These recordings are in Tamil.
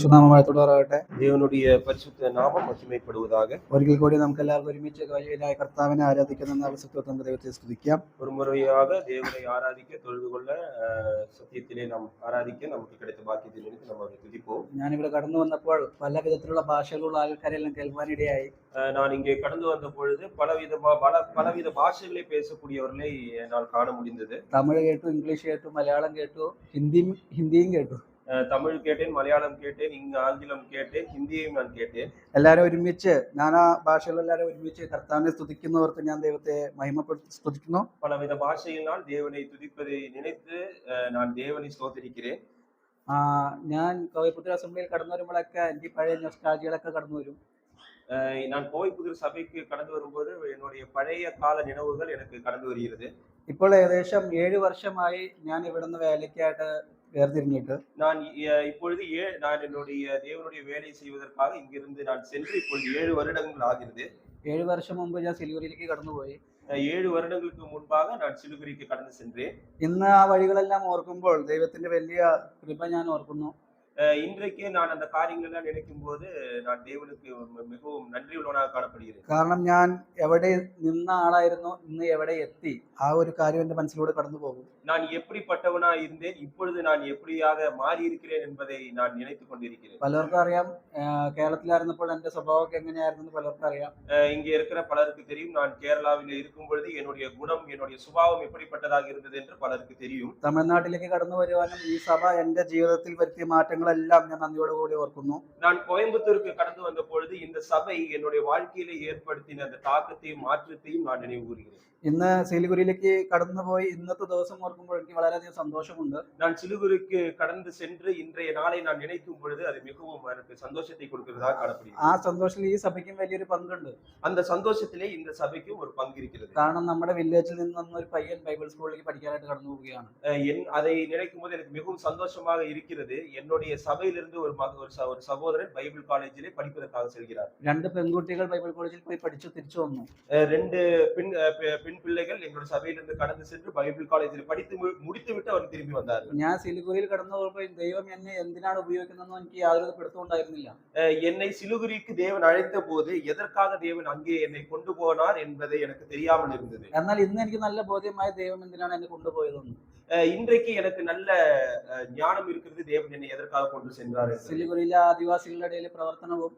പരിശുദ്ധനാമം തുടരട്ടെ. தேவனுடைய பரிசுத்த நாமம் மகிமைப்படுவதாக. ഒരിക്കൽ കൂടി നമുക്ക് എല്ലാവർക്കും ഒരുമിച്ച് വലിയ കർത്താവിനെ ആരാധിക്കുന്ന അവസരത്തിൽ നമുക്ക് ദൈവത്തെ സ്തുതിക്കാം. ஒரு മുറയാக தேவனை ஆராதிக்க தொழுது கொள்ள സത്യത്തിലെ നാം ആരാധിக்க നമുക്ക് கிடைத்த பாக்கியத்தை நினைத்து நாம் அவரை துதிப்போம். ഞാനിവിടെ കടന്നു വന്നപ്പോൾ പല വിധത്തിലുള്ള ഭാഷകളുള്ള ആൾക്കാരെല്ലാം കേൾക്കാനിടയായി. நான் இங்கே கடந்து வந்த பொழுது பலவித பாஷைகளை பேசக்கூடியவர்களை என்னால் காண முடிந்தது. തമിഴ് കേട്ടു, ഇംഗ്ലീഷ് കേട്ടു, മലയാളം കേട്ടു, ഹിന്ദിയും കേട്ടു. தமிழ் கேட்டேன், மலையாளம் கேட்டேன், ஆங்கிலம் கேட்டேன், ஹிந்தியையும் நான் கேட்டேன். എല്ലാവരും ഒരുമിച്ച് നാനാ ഭാഷകളെല്ലാവരും ഒരുമിച്ച് കർത്താവിനെ സ്തുതിക്കുന്നവർക്ക് ഞാൻ ദൈവത്തെ മഹിമപ്പെടുത്തി സ്തുതിക്കുന്നു. பலவித பாஷையினால் தேவனை துதிப்பதை நினைத்து நான் தேவனை ஸ்தோத்திரிக்கிறேன். ഞാൻ കോയപ്പുത്തൂർ അസംബ്ലിയിൽ കടന്നു വരുമ്പോഴൊക്കെ എനിക്ക് പഴയ നൊസ്റ്റാൾജികളൊക്കെ കടന്നു വരും. நான் கோவைப்புதூர் சபைக்கு கடந்து வரும்போது என்னுடைய பழைய கால நினைவுகள் எனக்கு கடந்து வருகிறது. ഇപ്പോൾ ഏകദേശം 7 വർഷമായി ഞാൻ ഇവിടുന്ന് വേലയ്ക്കായിട്ട് വേർതിരിഞ്ഞിട്ട്. நான் இப்பொழுது நான் என்னுடைய தேவனுடைய வேலை செய்வதற்காக இங்கிருந்து நான் சென்று இப்பொழுது 7 வருடங்கள் ஆகிறது. 7 വർഷം മുമ്പ് ഞാൻ സിലിഗുരിയിലേക്ക് കടന്നുപോയി. 7 வருடங்களுக்கு முன்பாக நான் சிலுகுரிக்கு கடந்து சென்றேன். ഇന്ന് ആ വഴികളെല്ലാം ഓർക്കുമ്പോൾ ദൈവത്തിന്റെ വലിയ കൃപ ഞാൻ ഓർക്കുന്നു. இன்றைக்கு நான் அந்த காரியங்கள் எல்லாம் நினைக்கும் போது நான் தேவனுக்கு மிகவும் நன்றியுள்ளவனாக காணப்படுகிறேன். കാരണം ഞാൻ എവിടെ നിന്ന ആളായിരുന്നു, ഇന്ന് എവിടെ എത്തി, ആ ഒരു കാര്യം എന്റെ മനസ്സിലൂടെ കടന്നു പോകും. நான் எப்படிப்பட்டவனா இருந்தேன், இப்பொழுது நான் எப்படியாக மாறி இருக்கிறேன் என்பதை நான் நினைத்துக் கொண்டிருக்கிறேன். പലർക്കും അറിയാം കേരളത്തിലായിരുന്നപ്പോൾ എന്റെ സ്വഭാവമൊക്കെ എങ്ങനെയായിരുന്നു പലർക്കും അറിയാം. இங்கே இருக்கிற பலருக்கு தெரியும், நான் கேரளாவில் இருக்கும் பொழுது என்னுடைய குணம், என்னுடைய சுபாவம் எப்படிப்பட்டதாக இருந்தது என்று பலருக்கு தெரியும். തമിഴ്നാട്ടിലേക്ക് കടന്നു വരുവാനും ഈ സഭ എന്റെ ജീവിതത്തിൽ വരുത്തിയ മാറ്റങ്ങളെല്ലാം ഞാൻ നന്ദിയോടുകൂടി ഓർക്കുന്നു. நான் கோயம்புத்தூருக்கு கடந்து வந்த பொழுது இந்த சபை என்னுடைய வாழ்க்கையில ஏற்படுத்தின அந்த தாக்கத்தையும் மாற்றத்தையும் நான் நினைவு கூறுகிறேன். ഇന്ന് സിലിഗുരിയിലേക്ക് കടന്നുപോയി ഇന്നത്തെ ദിവസം ഓർക്കുമ്പോൾ എനിക്ക് വളരെയധികം സന്തോഷമുണ്ട്. நான் சிலுகுருக்கு கடந்து சென்று இன்றைய நாளை நான் நினைக்கும் பொழுது அது மிகவும் எனக்கு சந்தோஷத்தை கொடுக்கிறதாக காணப்படுகிறது. ആ സന്തോഷത്തിൽ ഈ സഭയ്ക്കും വലിയൊരു പങ്കുണ്ട്. அந்த சந்தோஷத்திலே இந்த சபைக்கும் ஒரு பங்கு இருக்கிறது. കാരണം നമ്മുടെ വില്ലേജിൽ നിന്ന് ഒരു പയ്യൻ ബൈബിൾ സ്കൂളിലേക്ക് പഠിക്കാനായിട്ട് കടന്നു പോവുകയാണ്. அதை நினைக்கும் போது எனக்கு மிகவும் சந்தோஷமாக இருக்கிறது. என்னுடைய சபையிலிருந்து ஒரு சகோதரன் பைபிள் காலேஜிலே படிப்பதற்காக செல்கிறார். 2 പെൺകുട്ടികൾ ബൈബിൾ കോളേജിൽ പോയി പഠിച്ചു തിരിച്ചു വന്നു. 2 பெண் பிள்ளைகள் எங்களுடைய சபையிலிருந்து கடந்து சென்று பைபிள் காலேஜில் படித்து முடித்துவிட்டு அவர் திரும்பி வந்தார்கள். ഞാൻ സിലിഗുരിയിൽ കടന്നു പോയപ്പോൾ ദൈവം എന്നെ എന്തിനാണ് ഉപയോഗിക്കുന്നതെന്ന് എനിക്ക് യാതൊരു പിടുത്തമുണ്ടായിരുന്നില്ല. என்னை சிலுகுரிக்கு தேவன் அழைத்த போது எதற்காக தேவன் அங்கே என்னை கொண்டு போனார் என்பதை எனக்கு தெரியாமல் இருந்தது. എന്നാൽ ഇന്ന് എനിക്ക് നല്ല ബോധ്യമായ ദൈവം എന്തിനാണ് എന്നെ കൊണ്ടുപോയതെന്ന്. இன்றைக்கு எனக்கு நல்ல ஞானம் இருக்கிறது, தேவன் என்னை எதற்காக கொண்டு சென்றார். സിലിഗുരിയിലെ ആദിവാസികളുടെ ഇടയിൽ പ്രവർത്തനവും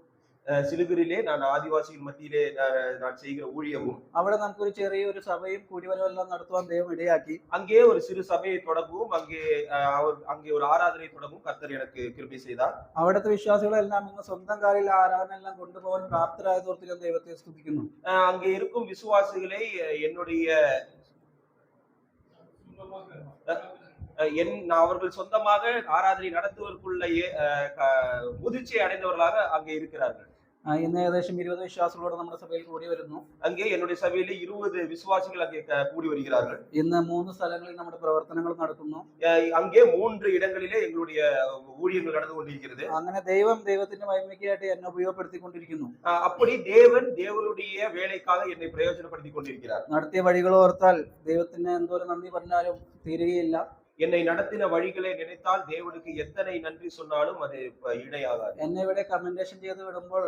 சிலுகுரிலே நான் ஆதிவாசிகள் மத்தியிலே நான் செய்கிற ஊழியமும், അവിടെ നമുക്കൊരു ചെറിയൊരു സഭയും കൂടിവരവും എല്ലാം നടത്തുവാൻ ദൈവം ഇടയാക്കി. அங்கே ஒரு சிறு சபையை தொடங்கவும் அங்கே ஒரு ஆராதனை தொடங்கவும் கர்த்தர் எனக்கு கிருபை செய்தார். അവിടുത്തെ വിശ്വാസികളെല്ലാം ഇന്ന് സ്വന്തം കാലിൽ ആരാധന എല്ലാം കൊണ്ടുപോകാൻ പ്രാപ്തരായതോർത്ത് ഞാൻ ദൈവത്തെ സ്തുതിക്കുന്നു. அங்கே இருக்கும் விசுவாசிகளை என்னுடைய அவர்கள் சொந்தமாக ஆராதனை நடத்துவதற்குள்ள முதிர்ச்சி அடைந்தவர்களாக அங்கே இருக்கிறார்கள். ഇന്ന് ഏകദേശം 20 വിശ്വാസികളോട് നമ്മുടെ സഭയിൽ കൂടി വരുന്നു. அங்கே என்னுடைய சபையிலே 20 விசுவாசிகள் அங்கே கூடி வருகிறார்கள். ഇന്ന് 3 സ്ഥലങ്ങളിൽ നമ്മുടെ പ്രവർത്തനങ്ങൾ നടക്കുന്നു. அங்கே 3 இடங்களிலே எங்களுடைய ஊழியங்கள் நடந்து கொண்டிருக்கிறது. അങ്ങനെ ദൈവത്തിന്റെ മഹിമയ്ക്കായിട്ട് എന്നെ ഉപയോഗപ്പെടുത്തിക്കൊണ്ടിരിക്കുന്നു. அப்படி தேவனுடைய வேலைக்காக என்னை பிரயோஜனப்படுத்திக் கொண்டிருக்கிறார். നടത്തിയ വഴികൾ ഓർത്താൽ ദൈവത്തിന് എന്തോരം നന്ദി പറഞ്ഞാലും തീരുകയില്ല. என்னை நடத்தின வழிகளை நினைத்தால் தேவனுக்கு எத்தனை நன்றி சொன்னாலும் அது இணையாகாது. എന്നെ ഇവിടെ കമന്റേഷൻ ചെയ്ത് വിടുമ്പോൾ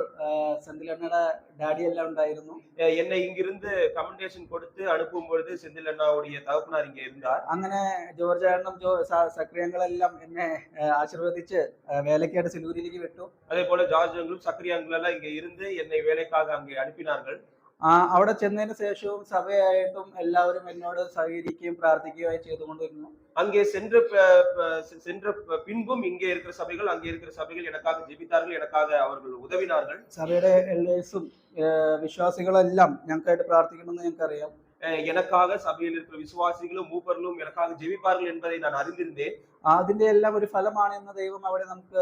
സെന്തിലണ്ണയുടെ ഡാഡി എല്ലാം ഉണ്ടായിരുന്നു. என்னை இங்கிருந்து கமெண்டேஷன் கொடுத்து அனுப்பும் பொழுது செந்தில் அண்ணாவுடைய தகப்பனார் இங்கே இருந்தார். അങ്ങനെ ജോർജ് ആണനും സക്രിയങ്ങളെല്ലാം എന്നെ ആശീർവദിച്ച് വേലയ്ക്കായിട്ട് സിലൂരിലേക്ക് വിട്ടു. அதே போல ஜார்ஜங்களும் சக்கரியாங்களும் எல்லாம் இங்கே இருந்து என்னை வேலைக்காக அங்கே அனுப்பினார்கள். അവിടെ ചെന്നതിന് ശേഷവും സഭയായിട്ടും എല്ലാവരും എന്നോട് സഹകരിക്കുകയും പ്രാർത്ഥിക്കുകയും ചെയ്തുകൊണ്ടിരുന്നു. அங்கே சென்ற பின்பும் இங்கே இருக்கிற சபைகள், அங்கே இருக்கிற சபைகள் எனக்காக ஜெபித்தார்கள், எனக்காக அவர்கள் உதவினார்கள். സഭയുടെ എൽഡേഴ്സും വിശ്വാസികളെല്ലാം ഞങ്ങൾക്കായിട്ട് പ്രാർത്ഥിക്കണമെന്ന് ഞങ്ങൾക്കറിയാം. எனக்காக சபையில் இருக்கிற விசுவாசிகளும் மூப்பர்களும் எனக்காக ஜெபிப்பார்கள் என்பதை நான் அறிந்திருந்தேன். അതിന്റെ എല്ലാം ഒരു ഫലമാണ് ഇന്ന് ദൈവം അവിടെ നമുക്ക്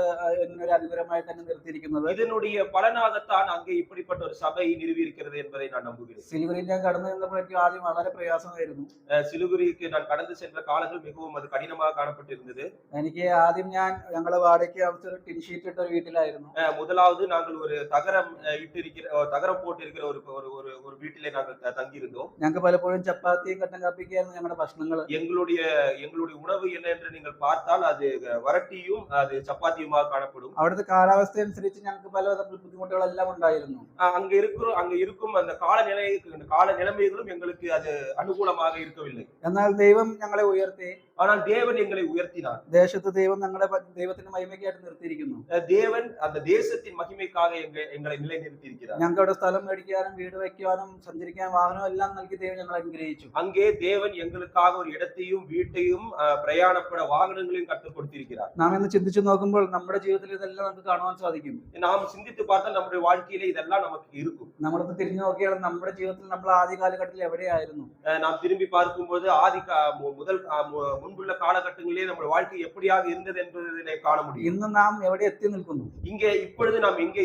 ഒരു അനുഗ്രഹമായി തന്നെ നിർത്തിയിരിക്കുന്നത്. இதனுடைய பலனாகத்தான் அங்கே இப்படிப்பட்ட ஒரு சபை நிறுவி இருக்கிறது என்பதை நான் நம்புகிறேன். സിലിഗുരിയിൽ ഞാൻ കടന്നു ചെന്നപ്പോൾ എനിക്ക് ആദ്യം വളരെ പ്രയാസമായിരുന്നു. சிலுகுரிக்கு நான் கடந்து சென்ற காலங்கள் மிகவும் அது கடினமாக காணப்பட்டிருந்தது. എനിക്ക് ആദ്യം ഞങ്ങളെ വാടകയ്ക്ക് ഒരു ടിൻ ഷീറ്റ് ഇട്ട ഒരു വീട്ടിലായിരുന്നു. முதலாவது நாங்கள் ஒரு தகரம் போட்டிருக்கிற ஒரு வீட்டிலே நாங்கள் தங்கி இருந்தோம். ഞങ്ങൾക്ക് പലപ്പോഴും ചപ്പാത്തിയും കട്ടൻ കാപ്പിക്കായിരുന്നു ഞങ്ങളുടെ ഭക്ഷണങ്ങൾ. எங்களுடைய உணவு என்ன என்று நீங்கள் பார்த்தால் அது வரட்டியும் அது சப்பாத்தியுமாக காணப்படும். അവിടുത്തെ കാലാവസ്ഥ അനുസരിച്ച് ഞങ്ങൾക്ക് പല ബുദ്ധിമുട്ടുകളെല്ലാം ഉണ്ടായിരുന്നു. அங்க இருக்கும் அந்த கால நிலைமைகளும் எங்களுக்கு அது அனுகூலமாக இருக்கவில்லை. എന്നാൽ ദൈവം ഞങ്ങളെ ഉയർത്തി. ஆனால் தேவன் எங்களை உயர்த்தினார். ദേശത്ത് ദൈവം ഞങ്ങളുടെ ദൈവത്തിന്റെ മഹിമയ്ക്കായിട്ട് നിർത്തിയിരിക്കുന്നു. தேவன் அந்த தேசத்தின் மகிமைக்காக எங்களை நிலைநிறுத்தி இருக்கிறார். ഞങ്ങൾക്ക് അവിടെ സ്ഥലം മേടിക്കാനും വീട് വയ്ക്കാനും സഞ്ചരിക്കാൻ വാഹനം എല്ലാം നൽകി ദൈവം ഞങ്ങളെ അനുഗ്രഹിച്ചു. அங்கே தேவன் எங்களுக்காக ஒரு இடத்தையும் வீட்டையும் பிரயாணப்பட வாகனங்களையும் கற்றுக் கொடுத்திருக்கிறார். നാം ഇന്ന് ചിന്തിച്ചു നോക്കുമ്പോൾ നമ്മുടെ ജീവിതത്തിൽ ഇതെല്ലാം നമുക്ക് കാണുവാൻ സാധിക്കും. நாம் சிந்தித்து பார்த்தால் நம்முடைய வாழ்க்கையில இதெல்லாம் நமக்கு இருக்கும். നമ്മളിപ്പോ തിരിഞ്ഞു നോക്കിയാൽ നമ്മുടെ ജീവിതത്തിൽ നമ്മൾ ആദ്യ കാലഘട്ടത്തിൽ എവിടെയായിരുന്നു? நாம் திரும்பி பார்க்கும்போது முதல் முன்புள்ள காலகட்டங்களிலே நம்முடைய வாழ்க்கை எப்படியாக இருந்தது என்பதை காண முடியும். ഇന്ന് നാം എവിടെ എത്തി നിൽക്കുന്നു? இங்கே இப்பொழுது நாம் எங்கே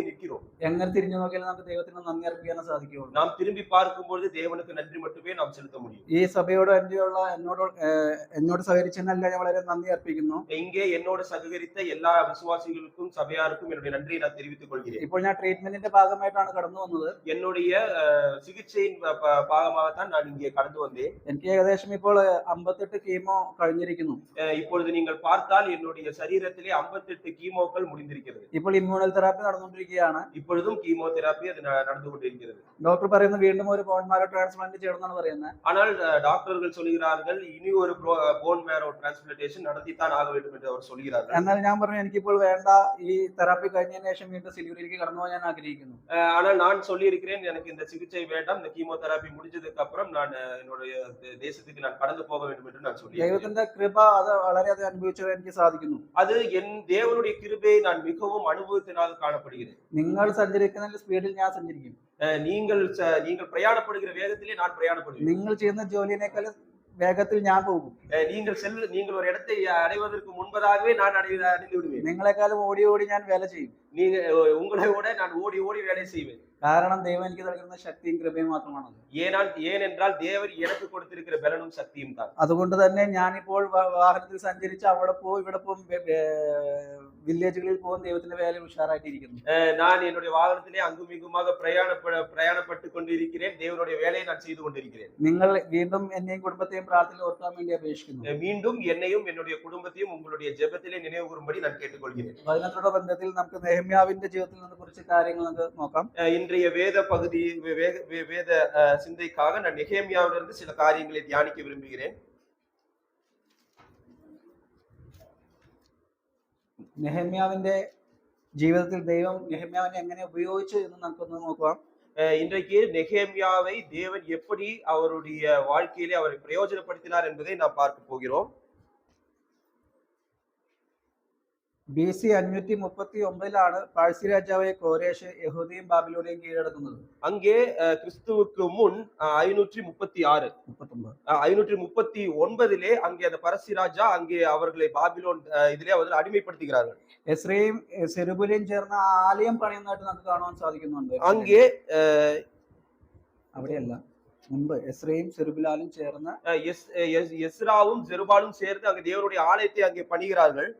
நிற்கிறோம்? എങ്ങനെ തിരിഞ്ഞു നോക്കിയാൽ നമുക്ക് ദൈവത്തിന് നന്ദി അർപ്പിക്കാനേ സാധിക്കുകയുള്ളൂ. நாம் திரும்பி பார்க்கும்போது தேவனுக்கு நன்றி மட்டுமே நாம் செலுத்த முடியும். ഈ സഭയോട് എന്നോട് സഹകരിച്ചതിനല്ല ഞാൻ വളരെ നന്ദി അർപ്പിക്കുന്നു. இங்கே என்னோடு சககரித்த எல்லா விசுவாசிகளுக்கும் சபையாருக்கும் என்னுடைய நன்றியை நான் தெரிவித்துக் கொள்கிறேன். ഇപ്പോൾ ഞാൻ ട്രീറ്റ്മെന്റിന്റെ ഭാഗമായിട്ടാണ് കടന്നു വന്നത്. என்னுடைய சிகிச்சையின் பாகமாகத்தான் நான் இங்கே கடந்து வந்தேன். എനിക്ക് ഏകദേശം ഇപ്പോൾ 58 കീമോ കഴിഞ്ഞിരിക്കുന്നു. இப்பொழுது நீங்கள் பார்த்தால் என்னுடைய சரீரத்திலே 58 கீமோக்கள் முடிந்திருக்கிறது. ഇപ്പോൾ ഇമ്മ്യൂണൽ തെറാപ്പി നടന്നുകൊണ്ടിരിക്കുകയാണ്. இப்பொழுதும் கீமோதெரபி அது நடந்து கொண்டிருக்கிறது. ഡോക്ടർ പറയുന്നു വീണ്ടും ഒരു ബോൺ മാരോ ട്രാൻസ്പ്ലാന്റ് ചെയ്യണമെന്നാണ് പറയുന്നത്. ஆனால் டாக்டர்கள் சொல்கிறார்கள் இனி ஒரு போன் மேரோ டிரான்ஸ்பிளான்டேஷன் நடத்தித்தான் ஆக வேண்டும் என்று அவர் சொல்கிறார்கள். എന്നാൽ ഞാൻ പറഞ്ഞു എനിക്കിപ്പോൾ വേണ്ട, ഈ തെറാപ്പി കഴിഞ്ഞതിന് ശേഷം വീണ്ടും സിലിഗുരിയിലേക്ക് കടന്നു പോകാൻ ഞാൻ ആഗ്രഹിക്കുന്നു. ஆனால் நான் சொல்லி இருக்கிறேன் எனக்கு இந்த சிகிச்சை வேண்டாம், இந்த கீமோதெரபி முடிஞ்சதுக்கு அப்புறம் நான் என்னுடைய தேசத்துக்கு நான் கடந்து போக வேண்டும் என்று நான் சொல்லி. ദൈവത്തിന്റെ കൃപ അത് വളരെയധികം അനുഭവിച്ചാൽ എനിക്ക് സാധിക്കുന്നു. அது என் தேவனுடைய கிருபையை நான் மிகவும் அனுபவத்தினால் காணப்படுகிறேன். നിങ്ങൾ സഞ്ചരിക്കുന്ന സ്പീഡിൽ ഞാൻ സഞ്ചരിക്കും. நீங்கள் பிரயாணப்படுகிற வேகத்திலே நான் பிரயாணப்படுவேன். നിങ്ങൾ ചെയ്യുന്ന ജോലിയേക്കാൾ വേഗത്തിൽ ഞാൻ പോകും. நீங்கள் ஒரு இடத்தை அடைவதற்கு முன்பதாகவே நான் அடைந்து விடுவேன். നിങ്ങളെക്കാളും ഓടി ഓടി ഞാൻ വേല ചെയ്യും. உங்களை விட நான் ஓடி ஓடி வேலை செய்வேன். കാരണം ദൈവം എനിക്ക് നൽകുന്ന ശക്തിയും കൃപയും മാത്രമാണ്. ஏனென்றால் தேவன் எனக்கு கொடுத்திருக்கிற பலனும் சக்தியும் தான். അതുകൊണ്ട് തന്നെ ഞാനിപ്പോൾ വാഹനത്തിൽ സഞ്ചരിച്ച് അവിടെ പോകും ഇവിടെ പോകും വില്ലേജുകളിൽ പോകും ദൈവത്തിന്റെ വേലയിൽ ഉഷാറായിട്ടിരിക്കുന്നു. நான் என்னுடைய வாகனத்திலே அங்கும் இங்குமாக பிரயாணப்பட்டு கொண்டிருக்கிறேன். தேவனுடைய வேலையை நான் செய்து கொண்டிருக்கிறேன். നിങ്ങൾ വീണ്ടും എന്നെയും കുടുംബത്തെയും പ്രാർത്ഥനയിൽ ഓർക്കാൻ വേണ്ടി അപേക്ഷിക്കുന്നു. மீண்டும் என்னையும் என்னுடைய குடும்பத்தையும் உங்களுடைய ஜெபத்திலே நினைவு கூறும்படி நான் கேட்டுக்கொள்கிறேன். വചനത്തോട് ബന്ധത്തിൽ നമുക്ക് നെഹമ്യാവിന്റെ ജീവിതത്തിൽ നിന്ന് കുറച്ച് കാര്യങ്ങൾ നമുക്ക് നോക്കാം. இன்றைய வேத பகுதி வேத சிந்தைக்காக நான் நெகேமியாவிலிருந்து சில காரியங்களை தியானிக்க விரும்புகிறேன். നെഹമ്യാവിന്റെ ജീവിതത്തിൽ ദൈവം നെഹമ്യാവിനെ എങ്ങനെ ഉപയോഗിച്ചു എന്ന് നമുക്കൊന്ന് നോക്കാം. இன்றைக்கு நெகேமியாவை தேவன் எப்படி அவருடைய வாழ்க்கையிலே அவரை பிரயோஜனப்படுத்தினார் என்பதை நாம் பார்க்க போகிறோம். BC 539 പാഴ്സി രാജാവായ കോരേഷ് യഹൂദയും ബാബിലോണിയും കീഴടക്കുന്നത്. அங்கே கிறிஸ்துவுக்கு முன் 539 அங்கே அந்த பரசி ராஜா அங்கே அவர்களை பாபிலோன் இதிலே அவர்கள் அடிமைப்படுத்துகிறார்கள். എസ്രയും സെരുബുലയും ചേർന്ന ആലയം പണിയുന്നതായിട്ട് നമുക്ക് കാണാൻ സാധിക്കുന്നുണ്ട്. அங்கே അവിടെയല്ല, മുൻപ് എസ്രയും സെരുബുലാലും ചേർന്ന് எஸ்ராவும் செருபாலும் சேர்ந்து அங்கே தேவனுடைய ஆலயத்தை அங்கே பணிகிறார்கள்.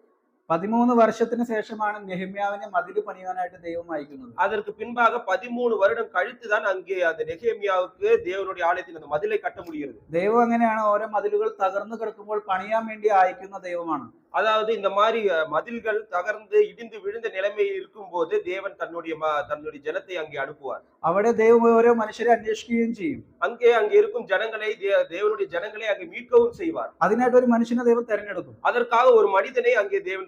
13 വർഷത്തിന് ശേഷമാണ് നെഹമ്യാവിനെ മതിൽ പണിയാനായിട്ട് ദൈവം അയക്കുന്നത്. அதற்கு பின்பாக 13 வருடம் கழித்து தான் அங்கே அந்த நெகேமியாவுக்கு தேவனுடைய ஆலயத்தின் அந்த மதிலை கட்ட முடிகிறது. ദൈവം അങ്ങനെയാണ് ഓരോ മതിലുകൾ തകർന്നു കിടക്കുമ്പോൾ പണിയാൻ വേണ്ടി അയക്കുന്ന ദൈവമാണ്. அதாவது இந்த மாதிரி மதில்கள் தகர்ந்து இடிந்து விழுந்த நிலைமையில் இருக்கும் போது தேவன் தன்னுடைய ஜனத்தை அங்கே அனுப்புவார். അവിടെ ദൈവം ഓരോ മനുഷ്യരെ അന്വേഷിക്കുകയും ചെയ്യും. அங்கே இருக்கும் ஜனங்களை தேவனுடைய ஜனங்களை அங்கே மீட்கவும் செய்வார். അതിനായിട്ട് ഒരു മനുഷ്യനെ ദൈവം തിരഞ്ഞെടുക്കും. அதற்காக ஒரு மனிதனை அங்கே தேவன்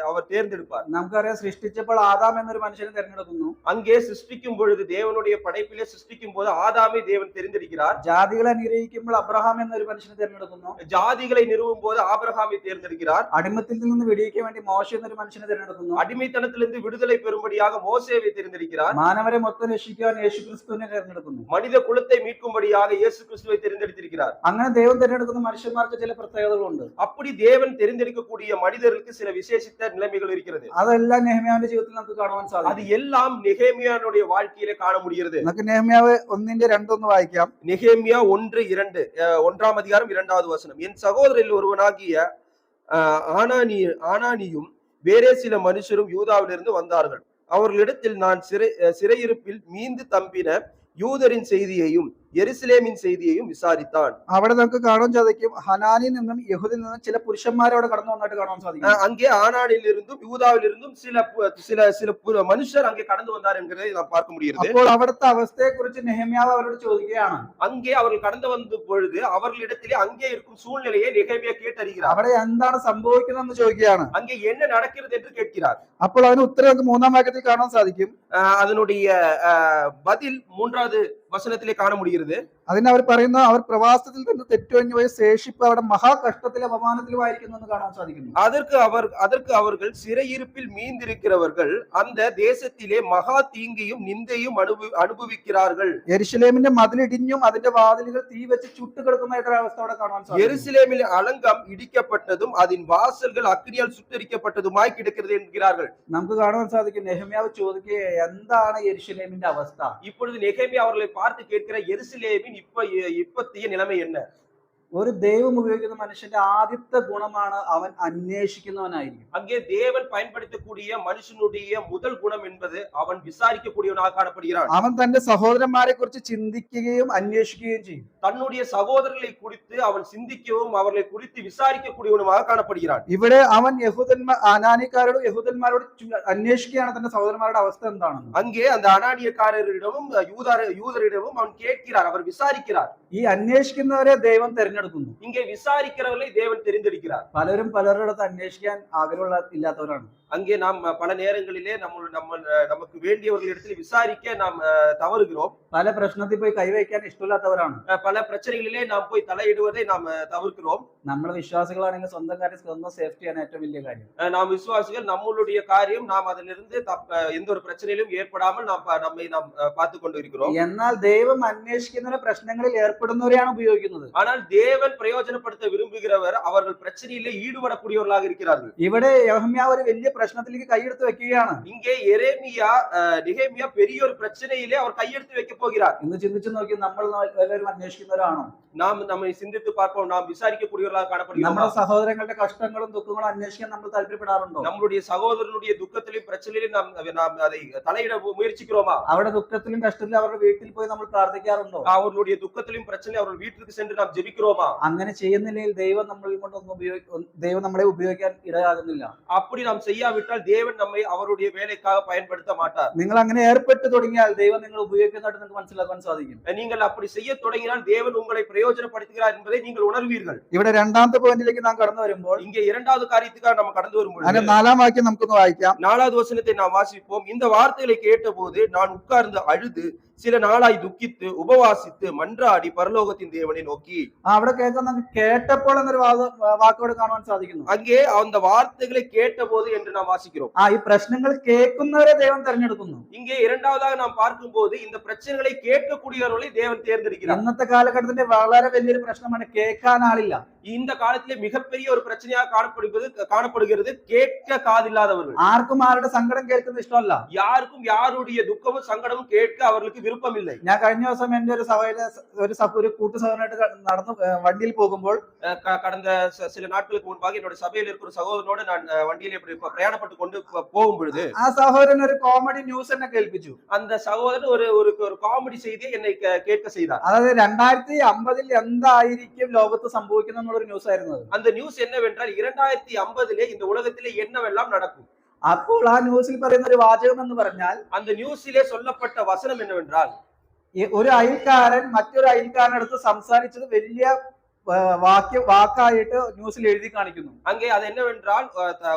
அவர் தேர்ந்தெடுப்பார். നമുക്കറിയാം, സൃഷ്ടിച്ചപ്പോൾ ആദാം എന്നൊരു മനുഷ്യനെ തിരഞ്ഞെടുക്കുന്നു. அங்கே சிருஷ்டிக்கும் பொழுது தேவனுடைய படைப்பிலே சிருஷ்டிக்கும் போது ஆதாமை தேவன் தெரிந்தெடுக்கிறார். ജാതികളെ അനുഗ്രഹിക്കുമ്പോൾ അബ്രഹാം എന്നൊരു മനുഷ്യനെ തിരഞ്ഞെടുക്കുന്നു. ஜாதிகளை நிறுவும் போது ஆபிரகாமை தேர்ந்தெடுக்கிறார். അടിമത്തിൽ നിന്ന് വിടിയിക്കാൻ വേണ്ടി മോശ എന്നൊരു മനുഷ്യനെ തിരഞ്ഞെടുക്കുന്നു. அடிமைத்தனத்திலிருந்து விடுதலை பெறும்படியாக மோசேவை தெரிந்தெடுக்கிறார். മാനവരെ മൊത്തം രക്ഷിക്കാൻ യേശു ക്രിസ്തുവിനെ തിരഞ്ഞെടുക്കുന്നു. மனித குலத்தை மீட்கும்படியாக இயேசு கிறிஸ்துவை தெரிந்தெடுத்திருக்கிறார். അങ്ങനെ ദൈവം തിരഞ്ഞെടുക്കുന്ന മനുഷ്യന്മാർക്ക് ചില പ്രത്യേകതകളുണ്ട്. அப்படி தேவன் தெரிந்தெடுக்கக்கூடிய மனிதர்களுக்கு சில விசேஷித்த நிலைமைகள் இருக்கிறது. അതെല്ലാം നെഹമ്യാവിന്റെ ജീവിതത്തിൽ നമുക്ക് കാണാൻ സാധിക്കും. அது எல்லாம் நெகேமியாவுடைய வாழ்க்கையிலே காண முடிகிறது. നമുക്ക് നെഹമ്യാവ് 1:2 വായിക്കാം. நெகேமியா 1:2 1ஆம் அதிகாரம் 2வது வசனம். என் சகோதரரில் ஒருவனாகிய ஆனானியும் வேறே சில மனுஷரும் யூதாவிலிருந்து வந்தார்கள். அவர்களிடத்தில் நான் சிறையிருப்பில் மீந்து தம்பின யூதரின் செய்தியையும் எருசலேமின் செய்தியையும் விசாரித்தான். അവിടെ നമുക്ക് കാണാൻ സാധിക്കും ഹനാനിൽ നിന്നും യഹൂദിൽ നിന്നും ചില പുരുഷന്മാരെ അവിടെ കടന്നു വന്നിട്ട് കാണാൻ സാധിക്കും. அங்கே ஆனானில் இருந்தும் யூதாவில் இருந்தும் சில மனுஷர் அங்கே கடந்து வந்தார் என்கிறதை நாம் பார்க்க முடிகிறது. അപ്പോൾ അവിടുത്തെ അവസ്ഥയെ കുറിച്ച് നെഹെമ്യാവ് അവരോട് ചോദിക്കുകയാണ്. அங்கே அவர்கள் கடந்து வந்த பொழுது அவர்களிடத்திலே அங்கே இருக்கும் சூழ்நிலையை நெகேமியா கேட்டறிகிறார். അവിടെ എന്താണ് സംഭവിക്കുന്നതെന്ന് ചോദിക്കുകയാണ്. அங்கே என்ன நடக்கிறது என்று கேட்கிறார். അപ്പോൾ അതിന് ഉത്തരം നമുക്ക് 3-ാം വാക്യത്തിൽ കാണാൻ സാധിക്കും. அதனுடைய பதில் 3வது വചനത്തിലെ കാണ முடிகிறது. അതിന് അവർ പറയുന്ന അവർ പ്രവാസത്തിൽ നിന്ന് തെറ്റൊഴിഞ്ഞു പോയ ശേഷിപ്പ് അവിടെ മഹാകഷ്ടത്തിലും അപമാനത്തിലുമായിരിക്കുന്നു എന്ന് കാണാൻ സാധിക്കുന്നു. அதற்கு அவர்கள் சிறையிருப்பில் மீந்திருக்கிறவர்கள் அந்த தேசத்திலே மகா தீங்கையும் நிந்தையும் அனுபவிக்கிறார்கள். യെരുശലേമിന്റെ മതിലിടിഞ്ഞും അതിന്റെ വാതിലുകൾ തീ വെച്ച് ചുട്ടുകിടക്കുന്നതായിട്ടൊരു അവസ്ഥ അവിടെ കാണാൻ സാധിക്കും. எருசலேமில் அலங்கம் இடிக்கப்பட்டதும் அதன் வாசல்கள் அக்கினியால் சுட்டரிக்கப்பட்டதுமாய் கிடக்கிறது என்கிறார்கள். നമുക്ക് കാണാൻ സാധിക്കും നെഹെമ്യാവ് ചോദിക്കുക എന്താണ് യെരുശലേമിന്റെ അവസ്ഥ. இப்பொழுது நெகேமியா அவர்களை பார்த்து கேட்கிற எருசலேமின் இப்பத்திய நிலைமை என்ன? ഒരു ദൈവം ഉപയോഗിക്കുന്ന മനുഷ്യന്റെ ആദ്യത്തെ ഗുണമാണ് അവൻ അന്വേഷിക്കുന്നവനായിരിക്കും. அங்கே தேவன் பயன்படுத்தக்கூடிய மனுஷனுடைய முதல் குணம் என்பது அவன் விசாரிக்கக்கூடியவனாக காணப்படுகிறான். അവൻ തന്റെ സഹോദരന്മാരെ കുറിച്ച് ചിന്തിക്കുകയും അന്വേഷിക്കുകയും ചെയ്യും. தன்னுடைய சகோதரர்களை குறித்து அவன் சிந்திக்கவும் அவர்களை குறித்து விசாரிக்கக்கூடியவனுமாக காணப்படுகிறான். ഇവിടെ അവൻ അനാനിക്കാരോടും യഹൂദന്മാരോട് അന്വേഷിക്കുകയാണ് തന്റെ സഹോദരന്മാരുടെ അവസ്ഥ എന്താണെന്ന്. அங்கே அந்த அனானியக்காரரிடமும் யூதரிடமும் அவன் கேட்கிறார், அவர் விசாரிக்கிறார். ഈ അന്വേഷിക്കുന്നവരെ ദൈവം തെരഞ്ഞെടുക്കുന്നു. இங்கே விசாரிக்கிறவர்களை தேவன் தெரிந்தெடுக்கிறார். പലരും പലരുടെ അടുത്ത് അന്വേഷിക്കാൻ ആഗ്രഹമുള്ള ഇല്ലാത്തവരാണ്. அங்கே நாம் பல நேரங்களிலே நமக்கு வேண்டியவர்களிடத்தில் விசாரிக்க நாம் தவறுகிறோம். പല പ്രശ്നത്തിൽ പോയി കൈവയ്ക്കാൻ ഇഷ്ടമില്ലാത്തവരാണ്. பல பிரச்சனைகளிலே நாம் போய் தலையிடுவதை நாம் தவிர்க்கிறோம். നമ്മൾ വിശ്വാസികളാണെങ്കിൽ സ്വന്തം കാര്യം സ്വന്തം സേഫ്റ്റി ആണ് ഏറ്റവും വലിയ കാര്യം. நாம் விசுவாசிகள் நம்மளுடைய காரியம் நாம் அதிலிருந்து எந்த ஒரு பிரச்சனையிலும் ஏற்படாமல் நம்மை பார்த்து கொண்டு இருக்கிறோம். എന്നാൽ ദൈവം അന്വേഷിക്കുന്നവരെ പ്രശ്നങ്ങളിൽ ഏർപ്പെടുന്നവരെയാണ് ഉപയോഗിക്കുന്നത്. ஆனால் தேவன் பிரயோஜனப்படுத்த விரும்புகிறவர் அவர்கள் பிரச்சனையிலே ஈடுபடக்கூடியவர்களாக இருக்கிறார்கள். ഇവിടെ യെഹെമ്യാവ് ഒരു വലിയ പ്രശ്നത്തിലേക്ക് കൈയെടുത്ത് വെക്കുകയാണ്. இங்கே நெகேமியா பெரிய ஒரு பிரச்சனையிலே அவர் கையெடுத்து வைக்க போகிறார். ഇന്ന് ചിന്തിച്ചു നോക്കി നമ്മൾ എല്ലാവരും അന്വേഷിക്കുന്നവരാണോ? நாம் நம்மை சிந்தித்து பார்ப்போம். நாம் விசாரிக்கக்கூடியவர்களாக காணப்படுகிறோம். നമ്മുടെ സഹോദരങ്ങളുടെ കഷ്ടങ്ങളും ദുഃഖങ്ങളും അന്വേഷിക്കാൻ നമ്മൾ താല്പര്യപ്പെടാറുണ്ടോ? நம்மளுடைய சகோதரனுடைய துக்கத்திலும் பிரச்சனையிலும் நாம் அதை தலையிட முயற்சிக்கிறோமா? അവരുടെ ദുഃഖത്തിലും കഷ്ടത്തിലും അവരുടെ വീട്ടിൽ പോയി നമ്മൾ പ്രാർത്ഥിക്കാറുണ്ടോ? அவர்களுடைய துக்கத்திலும் பிரச்சனை அவர்கள் வீட்டுக்கு சென்று நாம் ஜெபிக்கிறோமா? അങ്ങനെ ചെയ്യുന്നില്ലെങ്കിൽ ദൈവം നമ്മളെ ഉപയോഗിക്കാൻ ഇടയാകുന്നില്ല. அப்படி நாம் செய்யாவிட்டால் தேவன் நம்மை அவருடைய வேலைக்காக பயன்படுத்த மாட்டார். നിങ്ങൾ അങ്ങനെ ഏർപ്പെട്ട് തുടങ്ങിയാൽ ദൈവം നിങ്ങൾ ഉപയോഗിക്കുന്നതായിട്ട് നിങ്ങൾക്ക് മനസ്സിലാക്കാൻ സാധിക്കും. நீங்கள் அப்படி செய்ய தொடங்கினால் தேவன் உங்களை பிரயோஜனப்படுத்துகிறார் என்பதை நீங்கள் உணர்வீர்கள். ഇവിടെ രണ്ടാമത്തെ പോയിന്റിലേക്ക് നാം കടന്നു വരുമ്പോൾ இங்கே இரண்டாவது காரியத்துக்காக நம்ம கடந்து வரும்போது അതിന്റെ 4-ാം വാക്യം നമുക്കൊന്ന് വായിക്കാം. 4வது வசனத்தை நாம் வாசிப்போம். இந்த வார்த்தைகளை கேட்டபோது நான் உட்கார்ந்து அழுது சில நாளாய் துக்கித்து ഉപവാസിத்து മன்றாടി പരലോകത്തിൻ ദേവനെ നോക്കി. അവിടെ കേൾക്കാൻ നമുക്ക് കേട്ടപ്പോൾ എന്നൊരു വാക്കോട് കാണാൻ സാധിക്കുന്നു. அங்கே அந்த வார்த்தைகளை கேட்டபோது என்று நாம் வாசிக்கிறோம். ഈ പ്രശ്നങ്ങൾ കേൾക്കുന്നവരെ ദൈവം തെരഞ്ഞെടുക്കുന്നു. இங்கே இரண்டாவதாக நாம் பார்க்கும்போது இந்த பிரச்சனைகளை கேட்கக்கூடியவர்களை தேவன் தேர்ந்தெடுக்கிறார். ഇന്നത്തെ കാലഘട്ടത്തിന്റെ വളരെ വലിയൊരു പ്രശ്നമാണ് കേൾക്കാൻ ആളില്ല. இந்த காலத்திலே மிகப்பெரிய ஒரு பிரச்சனையாக காணப்படுகிறது கேட்க காதில்லாதவர்கள். ആർക്കും ആരുടെ സങ്കടം കേൾക്കുന്നത് ഇഷ്ടമല്ല. யாருக்கும் யாருடைய துக்கமும் சங்கடமும் கேட்க அவர்களுக்கு விருப்பம் இல்லை. ഞാൻ കഴിഞ്ഞ ദിവസം എന്റെ ഒരു കൂട്ടു സഹോദരനായിട്ട് നടന്നു വണ്ടിയിൽ പോകുമ്പോൾ கடந்த சில நாட்களுக்கு முன்பாக என்னோட சபையில் இருக்கிற சகோதரனோடு நான் வண்டியில் பிரயாணப்பட்டு கொண்டு போகும் பொழுது ആ സഹോദരൻ ഒരു കോമഡി ന്യൂസ് എന്നെ കേൾപ്പിച്ചു. அந்த சகோதரன் ஒரு காமெடி செய்தியை என்னை கேட்க செய்தார். അതായത് 2050 എന്തായിരിക്കും ലോകത്ത് സംഭവിക്കുന്ന ഒരു ന്യൂസ് ആയിരുന്നു. அந்த நியூஸ் என்னவென்றால் 2050 இந்த உலகத்திலே என்னவெல்லாம் நடக்கும். അപ്പോൾ ആ ന്യൂസിൽ പറയുന്ന ഒരു വാചകം എന്ന് പറഞ്ഞാൽ அந்த நியூஸிலே சொல்லப்பட்ட வசனம் என்னவென்றால் ഒരു അയൽക്കാരൻ മറ്റൊരു അയൽക്കാരനടുത്ത് സംസാരിച്ചത് വലിയ വാക്കായിട്ട് ന്യൂസിൽ എഴുതി കാണിക്കുന്നു. அங்கே அது என்னவென்றால்